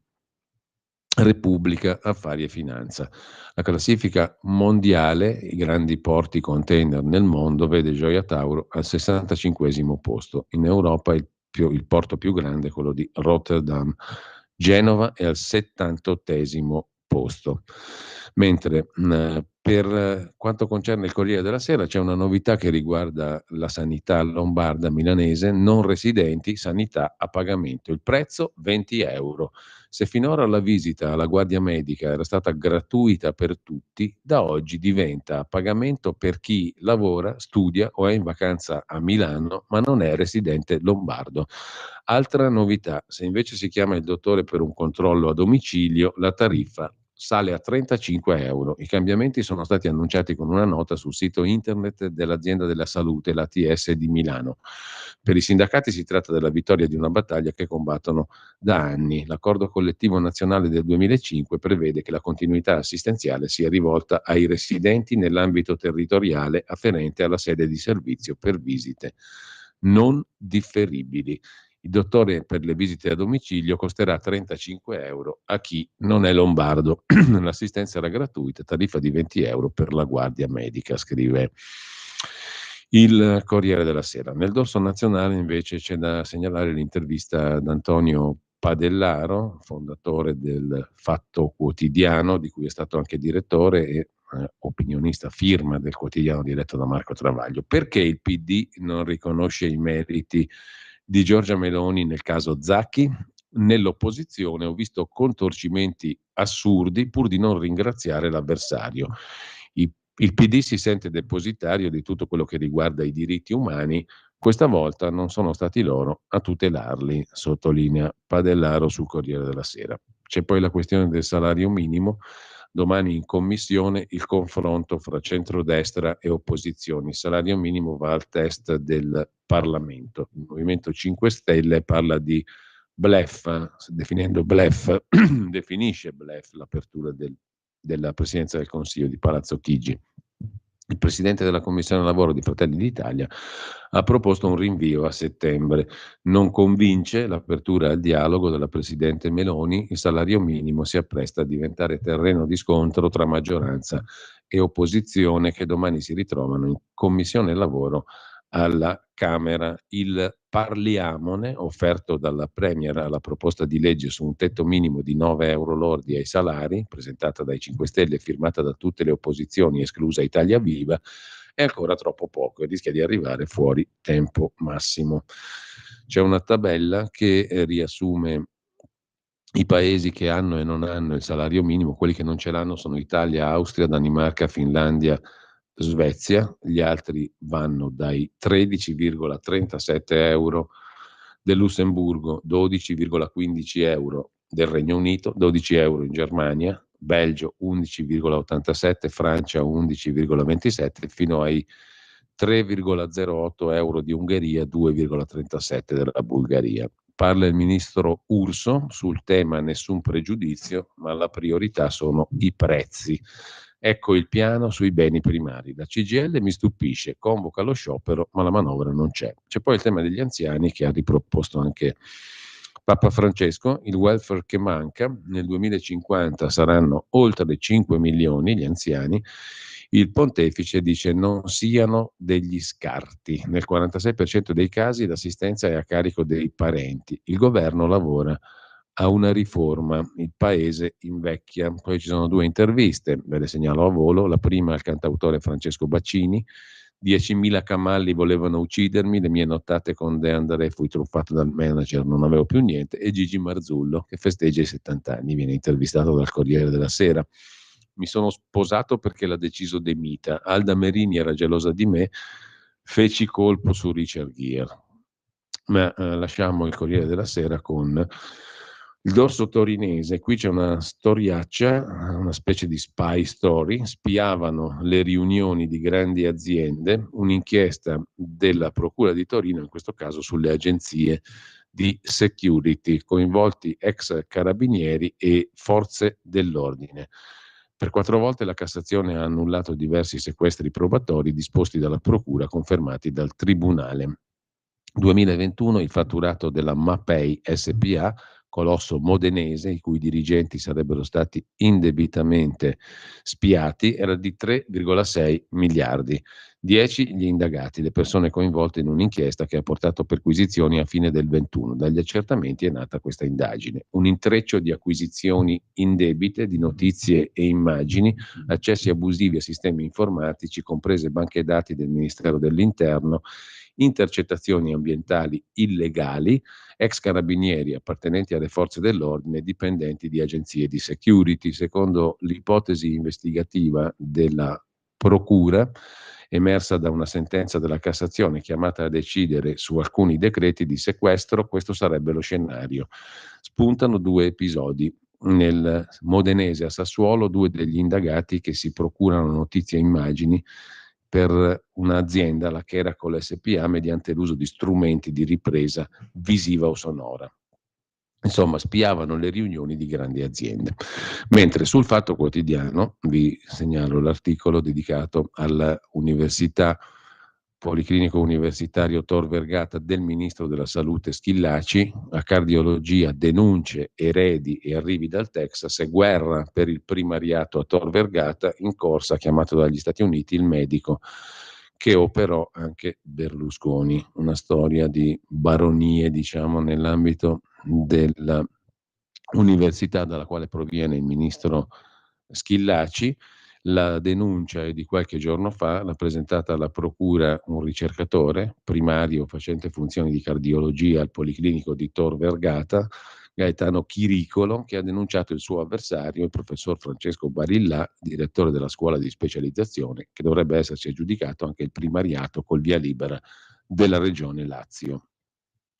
Repubblica Affari e Finanza. La classifica mondiale, i grandi porti container nel mondo, vede Gioia Tauro al 65° posto. In Europa il porto più grande è quello di Rotterdam. Genova è al 78° posto. Mentre per quanto concerne il Corriere della Sera c'è una novità che riguarda la sanità lombarda milanese, non residenti, sanità a pagamento. Il prezzo 20 euro. Se finora la visita alla guardia medica era stata gratuita per tutti, da oggi diventa a pagamento per chi lavora, studia o è in vacanza a Milano ma non è residente lombardo. Altra novità, se invece si chiama il dottore per un controllo a domicilio, la tariffa sale a 35 euro. I cambiamenti sono stati annunciati con una nota sul sito internet dell'azienda della salute, l'ATS di Milano. Per i sindacati si tratta della vittoria di una battaglia che combattono da anni. L'accordo collettivo nazionale del 2005 prevede che la continuità assistenziale sia rivolta ai residenti nell'ambito territoriale afferente alla sede di servizio per visite non differibili. Il dottore per le visite a domicilio costerà 35 euro a chi non è lombardo. L'assistenza era gratuita, tariffa di 20 euro per la guardia medica, scrive il Corriere della Sera. Nel dorso nazionale invece c'è da segnalare l'intervista ad Antonio Padellaro, fondatore del Fatto Quotidiano, di cui è stato anche direttore e opinionista firma del quotidiano diretto da Marco Travaglio. Perché il PD non riconosce i meriti di Giorgia Meloni nel caso Zaki? Nell'opposizione ho visto contorcimenti assurdi pur di non ringraziare l'avversario. Il PD si sente depositario di tutto quello che riguarda i diritti umani. Questa volta non sono stati loro a tutelarli, sottolinea Padellaro sul Corriere della Sera. C'è poi la questione del salario minimo. Domani in commissione il confronto fra centrodestra e opposizioni. Il salario minimo va al test del Parlamento. Il Movimento 5 Stelle parla di bluff, definisce bluff l'apertura della Presidenza del Consiglio di Palazzo Chigi. Il Presidente della Commissione Lavoro di Fratelli d'Italia ha proposto un rinvio a settembre. Non convince l'apertura al dialogo della Presidente Meloni, il salario minimo si appresta a diventare terreno di scontro tra maggioranza e opposizione che domani si ritrovano in Commissione Lavoro alla Camera. Il Parliamone, offerto dalla Premier alla proposta di legge su un tetto minimo di 9 euro lordi ai salari, presentata dai 5 Stelle e firmata da tutte le opposizioni, esclusa Italia Viva, è ancora troppo poco e rischia di arrivare fuori tempo massimo. C'è una tabella che riassume i paesi che hanno e non hanno il salario minimo. Quelli che non ce l'hanno sono Italia, Austria, Danimarca, Finlandia, Svezia. Gli altri vanno dai 13,37 euro del Lussemburgo, 12,15 euro del Regno Unito, 12 euro in Germania, Belgio 11,87, Francia 11,27, fino ai 3,08 euro di Ungheria, 2,37 della Bulgaria. Parla il ministro Urso sul tema nessun pregiudizio, ma la priorità sono i prezzi. Ecco il piano sui beni primari. La CGIL mi stupisce, convoca lo sciopero, ma la manovra non c'è. C'è poi il tema degli anziani che ha riproposto anche Papa Francesco, il welfare che manca. Nel 2050 saranno oltre 5 milioni gli anziani. Il pontefice dice non siano degli scarti. Nel 46% dei casi l'assistenza è a carico dei parenti. Il governo lavora a una riforma, il paese invecchia. Poi ci sono 2 interviste, ve le segnalo a volo. La prima al cantautore Francesco Baccini: 10.000 camalli volevano uccidermi, le mie nottate con De André fui truffato dal manager, non avevo più niente. E Gigi Marzullo, che festeggia i 70 anni, viene intervistato dal Corriere della Sera. Mi sono sposato perché l'ha deciso De Mita. Alda Merini era gelosa di me, feci colpo su Richard Gere. Ma lasciamo il Corriere della Sera con il dorso torinese. Qui c'è una storiaccia, una specie di spy story. Spiavano le riunioni di grandi aziende, un'inchiesta della Procura di Torino, in questo caso sulle agenzie di security, coinvolti ex carabinieri e forze dell'ordine. Per 4 volte la Cassazione ha annullato diversi sequestri probatori disposti dalla Procura, confermati dal Tribunale. 2021 il fatturato della Mapei SPA, colosso modenese i cui dirigenti sarebbero stati indebitamente spiati, era di 3,6 miliardi. 10 gli indagati, le persone coinvolte in un'inchiesta che ha portato perquisizioni a fine del 21. Dagli accertamenti è nata questa indagine. Un intreccio di acquisizioni indebite, di notizie e immagini, accessi abusivi a sistemi informatici, comprese banche dati del Ministero dell'Interno, intercettazioni ambientali illegali, ex carabinieri appartenenti alle forze dell'ordine, dipendenti di agenzie di security. Secondo l'ipotesi investigativa della Procura, emersa da una sentenza della Cassazione chiamata a decidere su alcuni decreti di sequestro, questo sarebbe lo scenario. Spuntano 2 episodi. nel modenese a Sassuolo 2 degli indagati che si procurano notizie e immagini per un'azienda, la Keracol SPA, mediante l'uso di strumenti di ripresa visiva o sonora. Insomma, spiavano le riunioni di grandi aziende. Mentre sul Fatto Quotidiano vi segnalo l'articolo dedicato all'Università Policlinico Universitario Tor Vergata del Ministro della Salute Schillaci, a cardiologia, denunce, eredi e arrivi dal Texas e guerra per il primariato a Tor Vergata, in corsa chiamato dagli Stati Uniti il medico che operò anche Berlusconi, una storia di baronie, diciamo, nell'ambito dell'università dalla quale proviene il ministro Schillaci. La denuncia è di qualche giorno fa, l'ha presentata alla procura un ricercatore primario facente funzioni di cardiologia al Policlinico di Tor Vergata, Gaetano Chiricolo, che ha denunciato il suo avversario, il professor Francesco Barillà, direttore della scuola di specializzazione, che dovrebbe esserci aggiudicato anche il primariato col via libera della regione Lazio.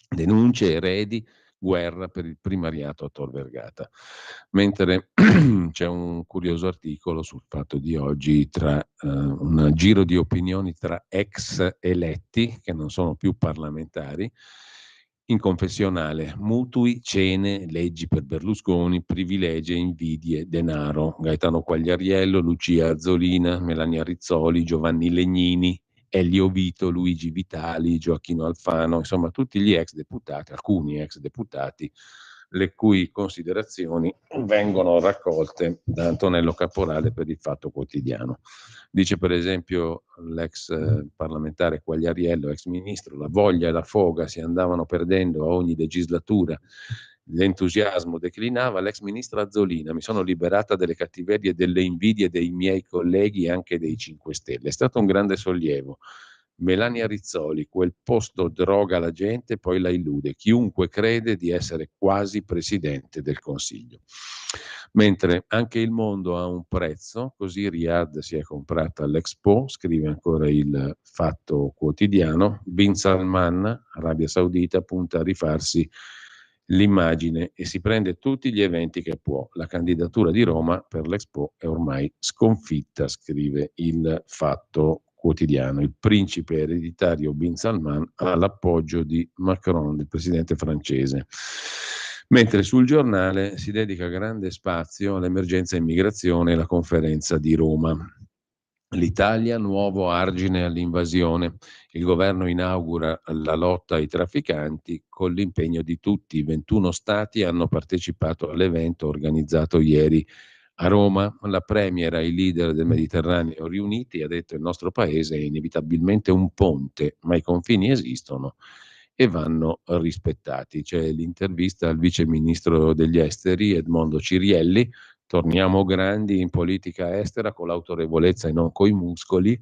Denunce, eredi, guerra per il primariato a Tor Vergata. Mentre c'è un curioso articolo sul Fatto di oggi tra un giro di opinioni tra ex eletti che non sono più parlamentari in confessionale: mutui, cene, leggi per Berlusconi, privilegi, invidie, denaro. Gaetano Quagliariello, Lucia Azzolina, Melania Rizzoli, Giovanni Legnini, Elio Vito, Luigi Vitali, Gioacchino Alfano, insomma tutti gli ex deputati, alcuni ex deputati, le cui considerazioni vengono raccolte da Antonello Caporale per il Fatto Quotidiano. Dice per esempio l'ex parlamentare Quagliariello, ex ministro: la voglia e la foga si andavano perdendo a ogni legislatura, l'entusiasmo declinava. L'ex ministra Azzolina: mi sono liberata delle cattiverie e delle invidie dei miei colleghi e anche dei 5 Stelle. È stato un grande sollievo. Melania Rizzoli: quel posto droga la gente, poi la illude. Chiunque crede di essere quasi presidente del Consiglio. Mentre anche il mondo ha un prezzo, così Riyadh si è comprata l'Expo, scrive ancora il Fatto Quotidiano. Bin Salman, Arabia Saudita, punta a rifarsi l'immagine e si prende tutti gli eventi che può. La candidatura di Roma per l'Expo è ormai sconfitta, scrive il Fatto Quotidiano. Il principe ereditario Bin Salman ha l'appoggio di Macron, del presidente francese. Mentre sul Giornale si dedica grande spazio all'emergenza immigrazione e alla conferenza di Roma. L'Italia, nuovo argine all'invasione. Il governo inaugura la lotta ai trafficanti con l'impegno di tutti. I 21 stati hanno partecipato all'evento organizzato ieri a Roma. La premier ai leader del Mediterraneo riuniti ha detto: il nostro paese è inevitabilmente un ponte, ma i confini esistono e vanno rispettati. C'è l'intervista al vice ministro degli esteri Edmondo Cirielli. Torniamo grandi in politica estera con l'autorevolezza e non coi muscoli.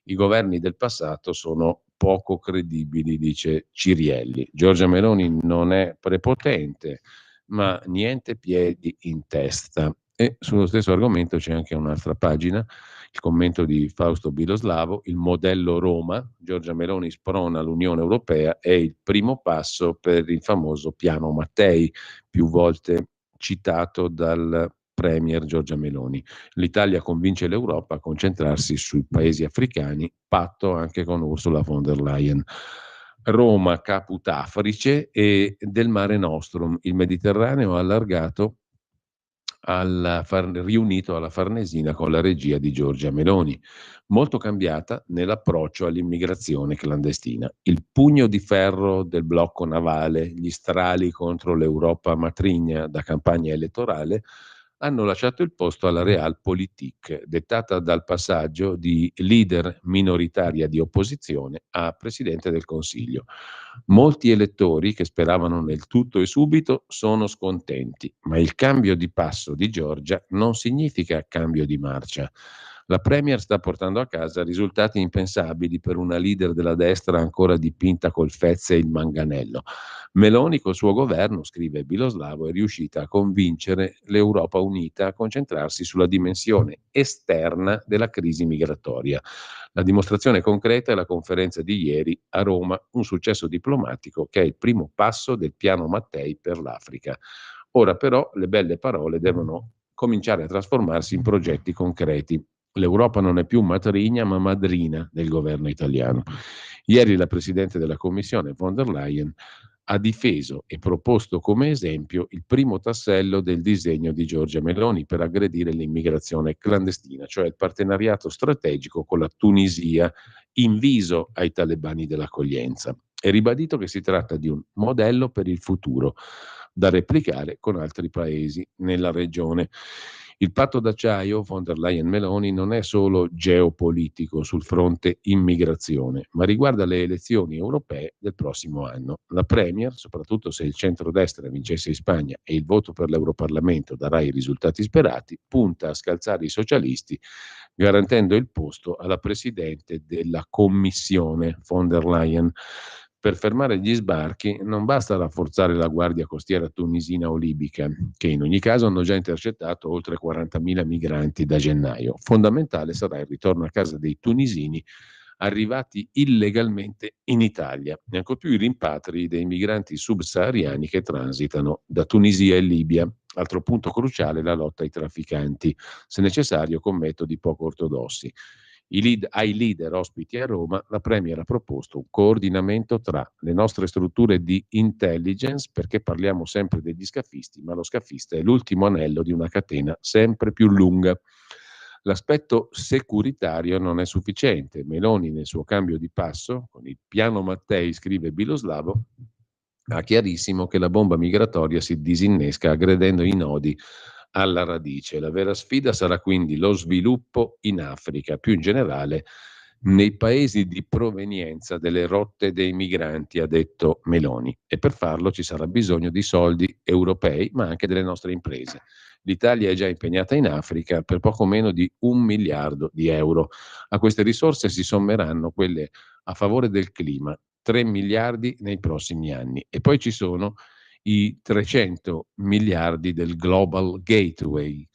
I governi del passato sono poco credibili, dice Cirielli. Giorgia Meloni non è prepotente, ma niente piedi in testa. E sullo stesso argomento c'è anche un'altra pagina, il commento di Fausto Biloslavo: il modello Roma, Giorgia Meloni sprona l'Unione Europea, è il primo passo per il famoso piano Mattei, più volte citato dal premier Giorgia Meloni. L'Italia convince l'Europa a concentrarsi sui paesi africani, patto anche con Ursula von der Leyen. Roma caput Africe e del Mare Nostrum, il Mediterraneo allargato riunito alla Farnesina con la regia di Giorgia Meloni, molto cambiata nell'approccio all'immigrazione clandestina. Il pugno di ferro del blocco navale, gli strali contro l'Europa matrigna da campagna elettorale hanno lasciato il posto alla Realpolitik, dettata dal passaggio di leader minoritaria di opposizione a Presidente del Consiglio. Molti elettori che speravano nel tutto e subito sono scontenti, ma il cambio di passo di Giorgia non significa cambio di marcia. La Premier sta portando a casa risultati impensabili per una leader della destra ancora dipinta col Fezze e il manganello. Meloni col suo governo, scrive Biloslavo, è riuscita a convincere l'Europa unita a concentrarsi sulla dimensione esterna della crisi migratoria. La dimostrazione concreta è la conferenza di ieri a Roma, un successo diplomatico che è il primo passo del piano Mattei per l'Africa. Ora però le belle parole devono cominciare a trasformarsi in progetti concreti. L'Europa non è più matrigna ma madrina del governo italiano. Ieri la Presidente della Commissione von der Leyen ha difeso e proposto come esempio il primo tassello del disegno di Giorgia Meloni per aggredire l'immigrazione clandestina, cioè il partenariato strategico con la Tunisia inviso ai talebani dell'accoglienza. È ribadito che si tratta di un modello per il futuro da replicare con altri paesi nella regione. Il patto d'acciaio von der Leyen-Meloni non è solo geopolitico sul fronte immigrazione, ma riguarda le elezioni europee del prossimo anno. La Premier, soprattutto se il centrodestra vincesse in Spagna e il voto per l'Europarlamento darà i risultati sperati, punta a scalzare i socialisti, garantendo il posto alla Presidente della Commissione von der Leyen. Per fermare gli sbarchi non basta rafforzare la guardia costiera tunisina o libica, che in ogni caso hanno già intercettato oltre 40.000 migranti da gennaio. Fondamentale sarà il ritorno a casa dei tunisini arrivati illegalmente in Italia, e ancor più i rimpatri dei migranti subsahariani che transitano da Tunisia e Libia. Altro punto cruciale è la lotta ai trafficanti, se necessario con metodi poco ortodossi. Ai leader ospiti a Roma, la Premier ha proposto un coordinamento tra le nostre strutture di intelligence, perché parliamo sempre degli scafisti, ma lo scafista è l'ultimo anello di una catena sempre più lunga. L'aspetto securitario non è sufficiente. Meloni nel suo cambio di passo, con il piano Mattei, scrive Biloslavo, ha chiarissimo che la bomba migratoria si disinnesca aggredendo i nodi alla radice. La vera sfida sarà quindi lo sviluppo in Africa, più in generale nei paesi di provenienza delle rotte dei migranti, ha detto Meloni, e per farlo ci sarà bisogno di soldi europei, ma anche delle nostre imprese. L'Italia è già impegnata in Africa per poco meno di 1 miliardo di euro. A queste risorse si sommeranno quelle a favore del clima, 3 miliardi nei prossimi anni, e poi ci sono i 300 miliardi del Global Gateway,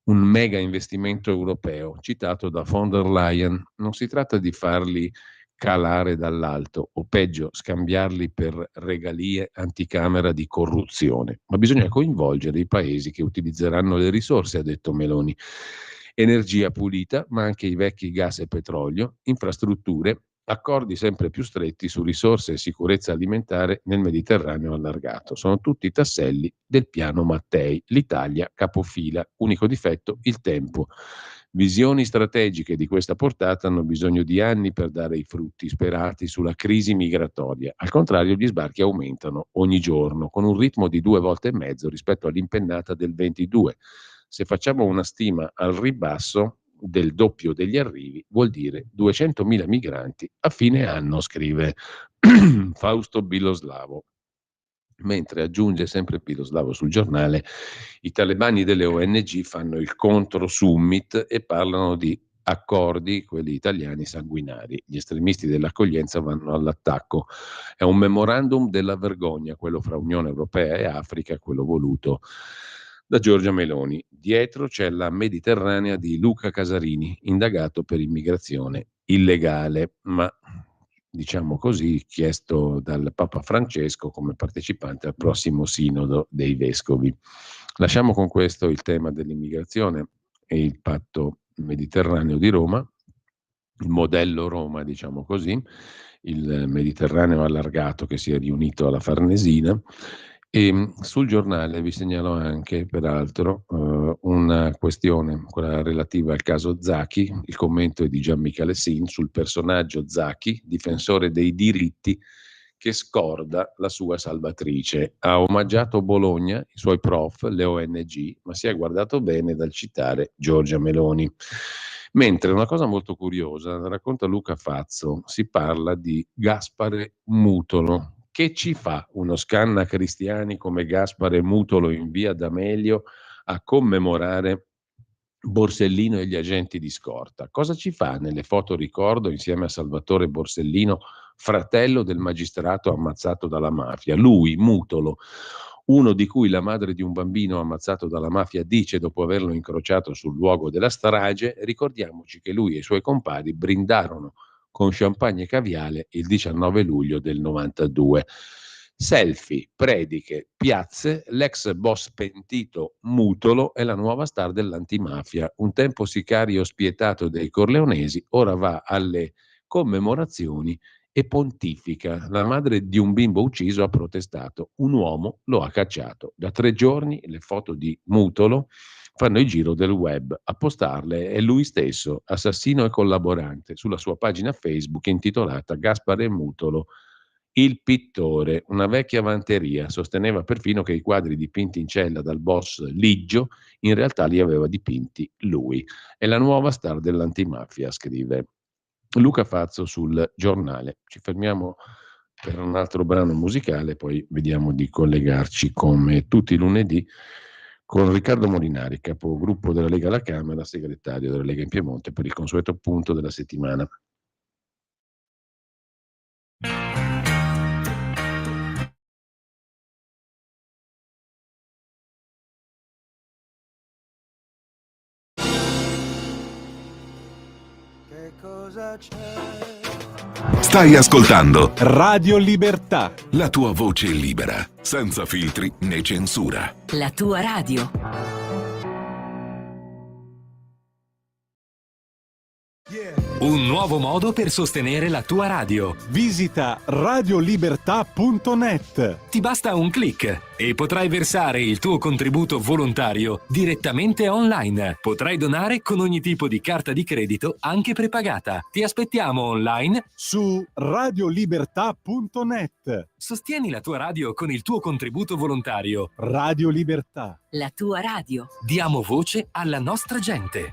un mega investimento europeo citato da von der Leyen. Non si tratta di farli calare dall'alto o peggio scambiarli per regalie anticamera di corruzione, ma bisogna coinvolgere i paesi che utilizzeranno le risorse, ha detto Meloni. Energia pulita, ma anche i vecchi gas e petrolio, infrastrutture, accordi sempre più stretti su risorse e sicurezza alimentare nel Mediterraneo allargato. Sono tutti tasselli del piano Mattei. L'Italia capofila, unico difetto il tempo. Visioni strategiche di questa portata hanno bisogno di anni per dare i frutti sperati sulla crisi migratoria. Al contrario, gli sbarchi aumentano ogni giorno, con un ritmo di 2 volte e mezzo rispetto all'impennata del 22. Se facciamo una stima al ribasso del doppio degli arrivi, vuol dire 200.000 migranti a fine anno, scrive Fausto Biloslavo. Mentre, aggiunge sempre Biloslavo sul giornale, i talebani delle ONG fanno il contro-summit e parlano di accordi, quelli italiani, sanguinari. Gli estremisti dell'accoglienza vanno all'attacco. È un memorandum della vergogna, quello fra Unione Europea e Africa, quello voluto da Giorgia Meloni. Dietro c'è la Mediterranea di Luca Casarini, indagato per immigrazione illegale, ma diciamo così, chiesto dal Papa Francesco come partecipante al prossimo sinodo dei vescovi. Lasciamo con questo il tema dell'immigrazione e il patto mediterraneo di Roma, il modello Roma, diciamo così, il Mediterraneo allargato che si è riunito alla Farnesina. E sul giornale vi segnalo anche, peraltro, una questione, quella relativa al caso Zaki. Il commento è di Gian Michele Sin sul personaggio Zaki, difensore dei diritti, che scorda la sua salvatrice. Ha omaggiato Bologna, i suoi prof, le ONG, ma si è guardato bene dal citare Giorgia Meloni. Mentre una cosa molto curiosa, racconta Luca Fazzo, si parla di Gaspare Mutolo. Che ci fa uno scanna cristiani come Gaspare Mutolo in via D'Amelio a commemorare Borsellino e gli agenti di scorta? Cosa ci fa nelle foto ricordo insieme a Salvatore Borsellino, fratello del magistrato ammazzato dalla mafia? Lui, Mutolo, uno di cui la madre di un bambino ammazzato dalla mafia dice dopo averlo incrociato sul luogo della strage. Ricordiamoci che lui e i suoi compari brindarono con champagne e caviale il 19 luglio del 92. Selfie, prediche, piazze, l'ex boss pentito Mutolo è la nuova star dell'antimafia. Un tempo sicario spietato dei corleonesi, ora va alle commemorazioni e pontifica. La madre di un bimbo ucciso ha protestato, un uomo lo ha cacciato. Da 3 giorni le foto di Mutolo fanno il giro del web. A postarle è lui stesso, assassino e collaborante, sulla sua pagina Facebook intitolata Gaspare Mutolo, il pittore. Una vecchia vanteria sosteneva perfino che i quadri dipinti in cella dal boss Liggio in realtà li aveva dipinti lui. È la nuova star dell'antimafia, scrive Luca Fazzo sul Giornale. Ci fermiamo per un altro brano musicale, poi vediamo di collegarci come tutti i lunedì con Riccardo Molinari, capogruppo della Lega alla Camera, segretario della Lega in Piemonte, per il consueto punto della settimana. Che cosa c'è? Stai ascoltando Radio Libertà. la tua voce libera, senza filtri né censura. La tua radio. Un nuovo modo per sostenere la tua radio. Visita radiolibertà.net. Ti basta un click e potrai versare il tuo contributo volontario direttamente online. Potrai donare con ogni tipo di carta di credito, anche prepagata. Ti aspettiamo online Su radiolibertà.net. Sostieni la tua radio con il tuo contributo volontario. Radio Libertà. La tua radio. Diamo voce alla nostra gente.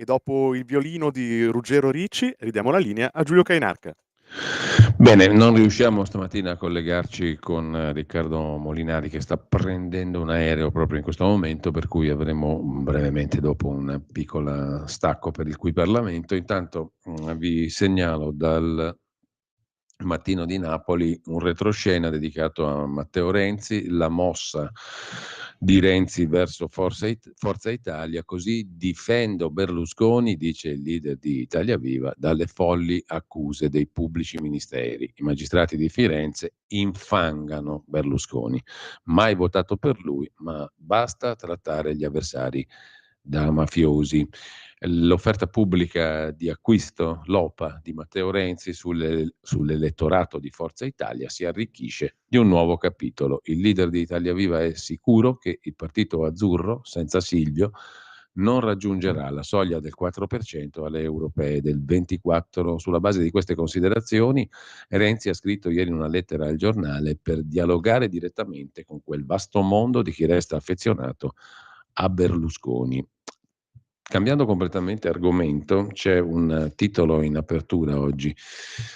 E dopo il violino di Ruggero Ricci, ridiamo la linea a Giulio Cainarca. Bene, non riusciamo stamattina a collegarci con Riccardo Molinari che sta prendendo un aereo proprio in questo momento, per cui avremo brevemente dopo un piccolo stacco per il Qui Parlamento. Intanto vi segnalo dal Mattino di Napoli un retroscena dedicato a Matteo Renzi, la mossa di Renzi verso Forza Italia, così difendo Berlusconi, dice il leader di Italia Viva, dalle folli accuse dei pubblici ministeri. I magistrati di Firenze infangano Berlusconi, mai votato per lui, ma basta trattare gli avversari da mafiosi. L'offerta pubblica di acquisto, l'OPA di Matteo Renzi sull'elettorato di Forza Italia si arricchisce di un nuovo capitolo. Il leader di Italia Viva è sicuro che il partito azzurro, senza Silvio, non raggiungerà la soglia del 4% alle europee del 24. Sulla base di queste considerazioni, Renzi ha scritto ieri una lettera al giornale per dialogare direttamente con quel vasto mondo di chi resta affezionato a Berlusconi. Cambiando completamente argomento, c'è un titolo in apertura oggi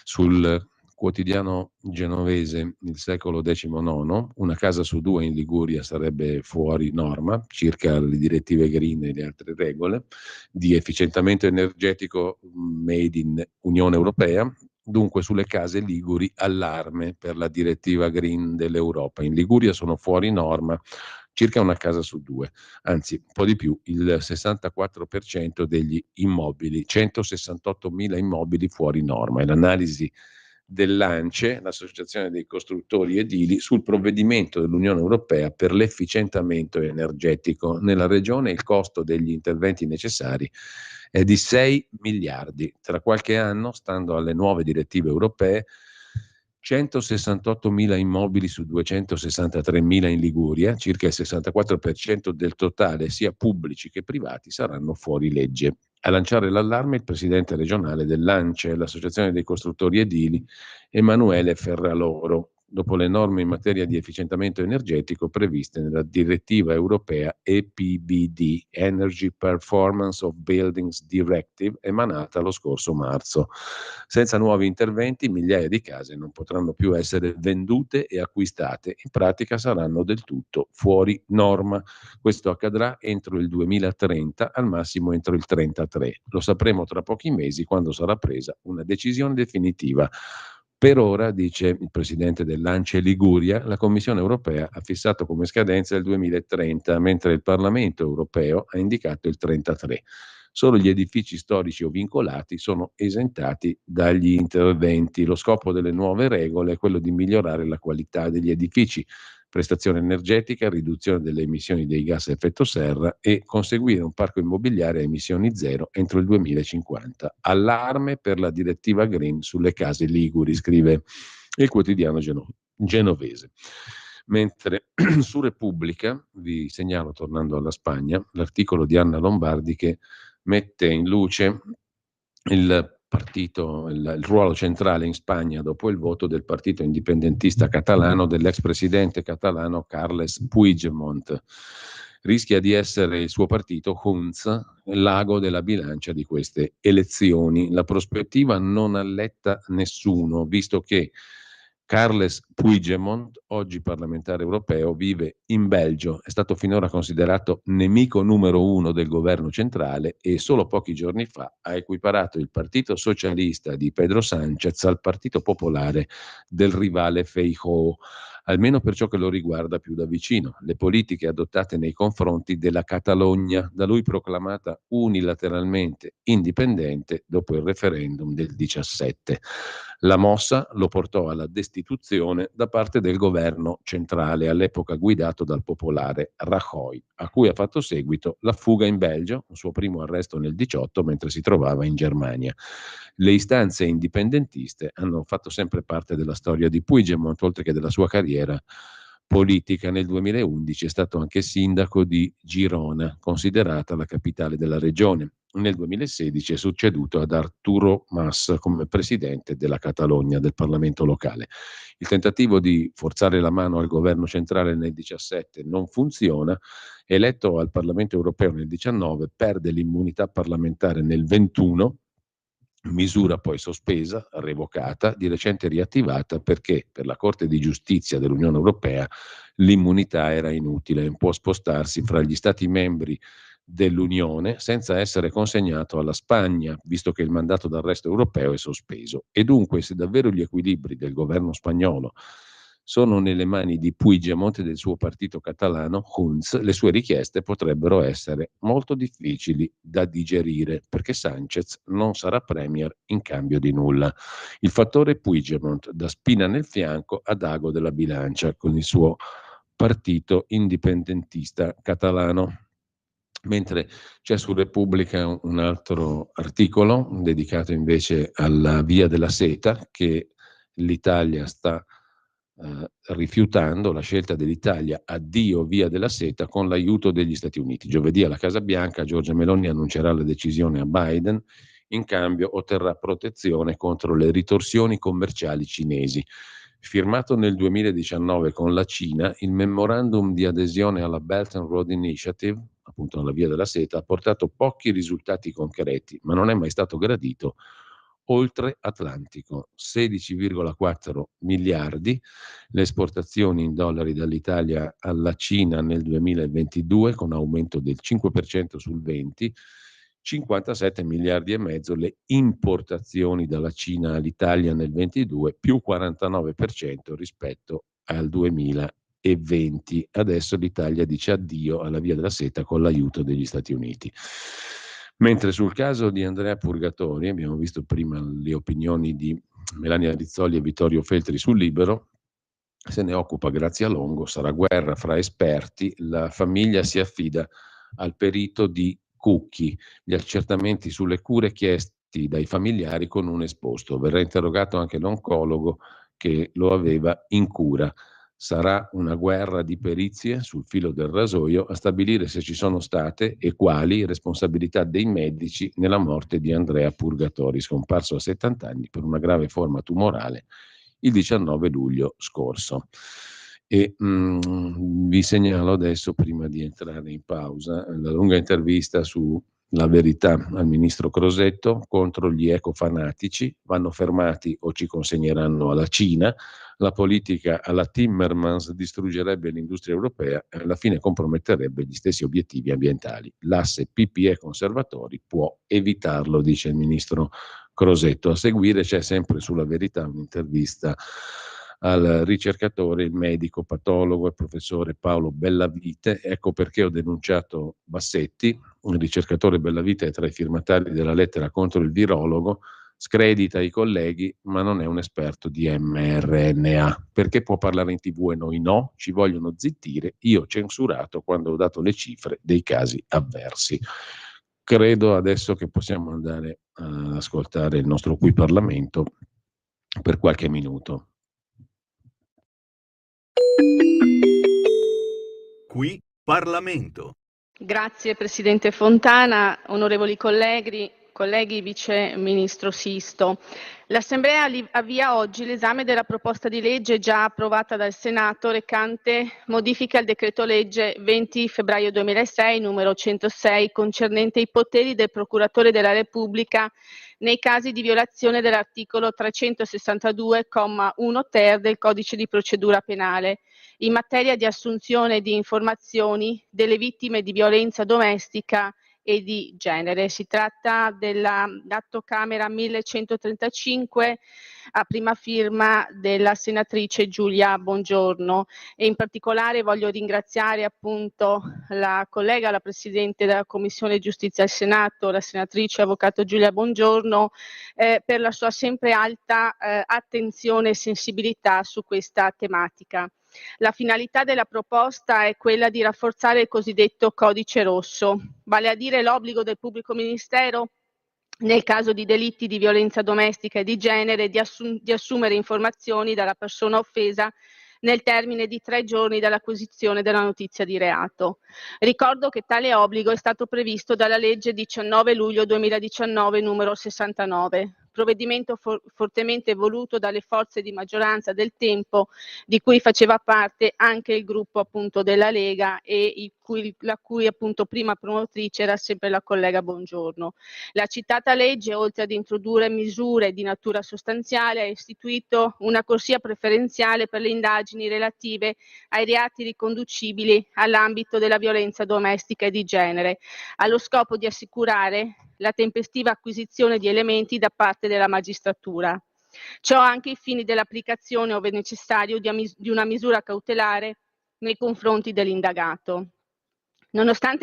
sul quotidiano genovese Il Secolo XIX, una casa su due in Liguria sarebbe fuori norma, circa le direttive green e le altre regole di efficientamento energetico made in Unione Europea. Dunque sulle case liguri allarme per la direttiva green dell'Europa. In Liguria sono fuori norma circa una casa su due, anzi un po' di più, il 64% degli immobili, 168.000 immobili fuori norma. È l'analisi dell'ANCE, l'Associazione dei Costruttori Edili, sul provvedimento dell'Unione Europea per l'efficientamento energetico. Nella regione il costo degli interventi necessari è di 6 miliardi. Tra qualche anno, stando alle nuove direttive europee, 168.000 immobili su 263.000 in Liguria, circa il 64% del totale, sia pubblici che privati, saranno fuori legge. A lanciare l'allarme il presidente regionale dell'ANCE, l'Associazione dei Costruttori Edili, Emanuele Ferraloro, dopo le norme in materia di efficientamento energetico previste nella direttiva europea EPBD, Energy Performance of Buildings Directive, emanata lo scorso marzo. Senza nuovi interventi, migliaia di case non potranno più essere vendute e acquistate, in pratica saranno del tutto fuori norma. Questo accadrà entro il 2030, al massimo entro il 33. Lo sapremo tra pochi mesi, quando sarà presa una decisione definitiva. Per ora, dice il presidente dell'ANCE Liguria, la Commissione europea ha fissato come scadenza il 2030, mentre il Parlamento europeo ha indicato il 33. Solo gli edifici storici o vincolati sono esentati dagli interventi. Lo scopo delle nuove regole è quello di migliorare la qualità degli edifici, prestazione energetica, riduzione delle emissioni dei gas a effetto serra e conseguire un parco immobiliare a emissioni zero entro il 2050. Allarme per la direttiva Green sulle case liguri, scrive il quotidiano genovese. Mentre su Repubblica, vi segnalo, tornando alla Spagna, l'articolo di Anna Lombardi che mette in luce il partito, il ruolo centrale in Spagna dopo il voto del partito indipendentista catalano dell'ex presidente catalano Carles Puigdemont. Rischia di essere il suo partito, Junts, l'ago della bilancia di queste elezioni. La prospettiva non alletta nessuno, visto che Carles Puigdemont, oggi parlamentare europeo, vive in Belgio, è stato finora considerato nemico numero uno del governo centrale e solo pochi giorni fa ha equiparato il Partito Socialista di Pedro Sánchez al Partito Popolare del rivale Feijóo, almeno per ciò che lo riguarda più da vicino, le politiche adottate nei confronti della Catalogna, da lui proclamata unilateralmente indipendente dopo il referendum del 17. La mossa lo portò alla destituzione da parte del governo centrale, all'epoca guidato dal popolare Rajoy, a cui ha fatto seguito la fuga in Belgio, un suo primo arresto nel 18 mentre si trovava in Germania. Le istanze indipendentiste hanno fatto sempre parte della storia di Puigdemont, oltre che della sua carriera politica. Nel 2011 è stato anche sindaco di Girona, considerata la capitale della regione. Nel 2016 è succeduto ad Arturo Mas come presidente della Catalogna, del Parlamento locale. Il tentativo di forzare la mano al governo centrale nel 17 non funziona. Eletto al Parlamento europeo nel 19, perde l'immunità parlamentare nel 21, misura poi sospesa, revocata, di recente riattivata perché per la Corte di Giustizia dell'Unione Europea l'immunità era inutile, può spostarsi fra gli Stati membri dell'Unione senza essere consegnato alla Spagna, visto che il mandato d'arresto europeo è sospeso. E dunque, se davvero gli equilibri del governo spagnolo sono nelle mani di Puigdemont e del suo partito catalano, Junts. Le sue richieste potrebbero essere molto difficili da digerire, perché Sanchez non sarà premier in cambio di nulla. Il fattore Puigdemont dà spina nel fianco ad Ago della Bilancia con il suo partito indipendentista catalano. Mentre c'è su Repubblica un altro articolo dedicato invece alla Via della Seta, che l'Italia sta rifiutando, la scelta dell'Italia addio Via della Seta con l'aiuto degli Stati Uniti. Giovedì alla Casa Bianca Giorgia Meloni annuncerà la decisione a Biden, in cambio otterrà protezione contro le ritorsioni commerciali cinesi. Firmato nel 2019 con la Cina, il memorandum di adesione alla Belt and Road Initiative, appunto alla Via della Seta, ha portato pochi risultati concreti, ma non è mai stato gradito oltre Atlantico. 16,4 miliardi le esportazioni in dollari dall'Italia alla Cina nel 2022, con aumento del 5% sul 20, 57 miliardi e mezzo le importazioni dalla Cina all'Italia nel 22, più 49% rispetto al 2020. Adesso l'Italia dice addio alla Via della Seta con l'aiuto degli Stati Uniti. Mentre sul caso di Andrea Purgatori, abbiamo visto prima le opinioni di Melania Rizzoli e Vittorio Feltri sul Libero, se ne occupa Grazia Longo, sarà guerra fra esperti, la famiglia si affida al perito di Cucchi, gli accertamenti sulle cure chiesti dai familiari con un esposto. Verrà interrogato anche l'oncologo che lo aveva in cura. Sarà una guerra di perizie sul filo del rasoio a stabilire se ci sono state e quali responsabilità dei medici nella morte di Andrea Purgatori, scomparso a 70 anni per una grave forma tumorale il 19 luglio scorso. E vi segnalo adesso, prima di entrare in pausa, la lunga intervista su La Verità al ministro Crosetto contro gli ecofanatici, vanno fermati o ci consegneranno alla Cina, la politica alla Timmermans distruggerebbe l'industria europea e alla fine comprometterebbe gli stessi obiettivi ambientali. L'asse PPE conservatori può evitarlo, dice il ministro Crosetto. A seguire c'è sempre sulla Verità un'intervista al ricercatore, il medico patologo e professore Paolo Bellavite. Ecco perché ho denunciato Bassetti. Il ricercatore Bellavite è tra i firmatari della lettera contro il virologo, scredita i colleghi ma non è un esperto di mRNA. Perché può parlare in TV e noi no? Ci vogliono zittire. Io ho censurato quando ho dato le cifre dei casi avversi. Credo adesso che possiamo andare ad ascoltare il nostro Qui Parlamento per qualche minuto. Qui Parlamento. Grazie Presidente Fontana, onorevoli colleghi, Vice Ministro Sisto. L'Assemblea avvia oggi l'esame della proposta di legge già approvata dal Senato recante modifiche al decreto legge 20 febbraio 2006 numero 106 concernente i poteri del Procuratore della Repubblica nei casi di violazione dell'articolo 362, comma 1 ter del Codice di procedura penale in materia di assunzione di informazioni delle vittime di violenza domestica e di genere. Si tratta dell'Atto Camera 1135 a prima firma della senatrice Giulia Bongiorno e in particolare voglio ringraziare appunto la collega, la Presidente della Commissione Giustizia al Senato, la senatrice Avvocato Giulia Bongiorno per la sua sempre alta attenzione e sensibilità su questa tematica. La finalità della proposta è quella di rafforzare il cosiddetto codice rosso, vale a dire l'obbligo del pubblico ministero nel caso di delitti di violenza domestica e di genere di assumere informazioni dalla persona offesa nel termine di 3 giorni dall'acquisizione della notizia di reato. Ricordo che tale obbligo è stato previsto dalla legge 19 luglio 2019 numero 69, provvedimento fortemente voluto dalle forze di maggioranza del tempo di cui faceva parte anche il gruppo appunto della Lega e la cui appunto prima promotrice era sempre la collega Bongiorno. La citata legge, oltre ad introdurre misure di natura sostanziale, ha istituito una corsia preferenziale per le indagini relative ai reati riconducibili all'ambito della violenza domestica e di genere, allo scopo di assicurare la tempestiva acquisizione di elementi da parte della magistratura. Ciò anche ai fini dell'applicazione, ove necessario, di una misura cautelare nei confronti dell'indagato. Nonostante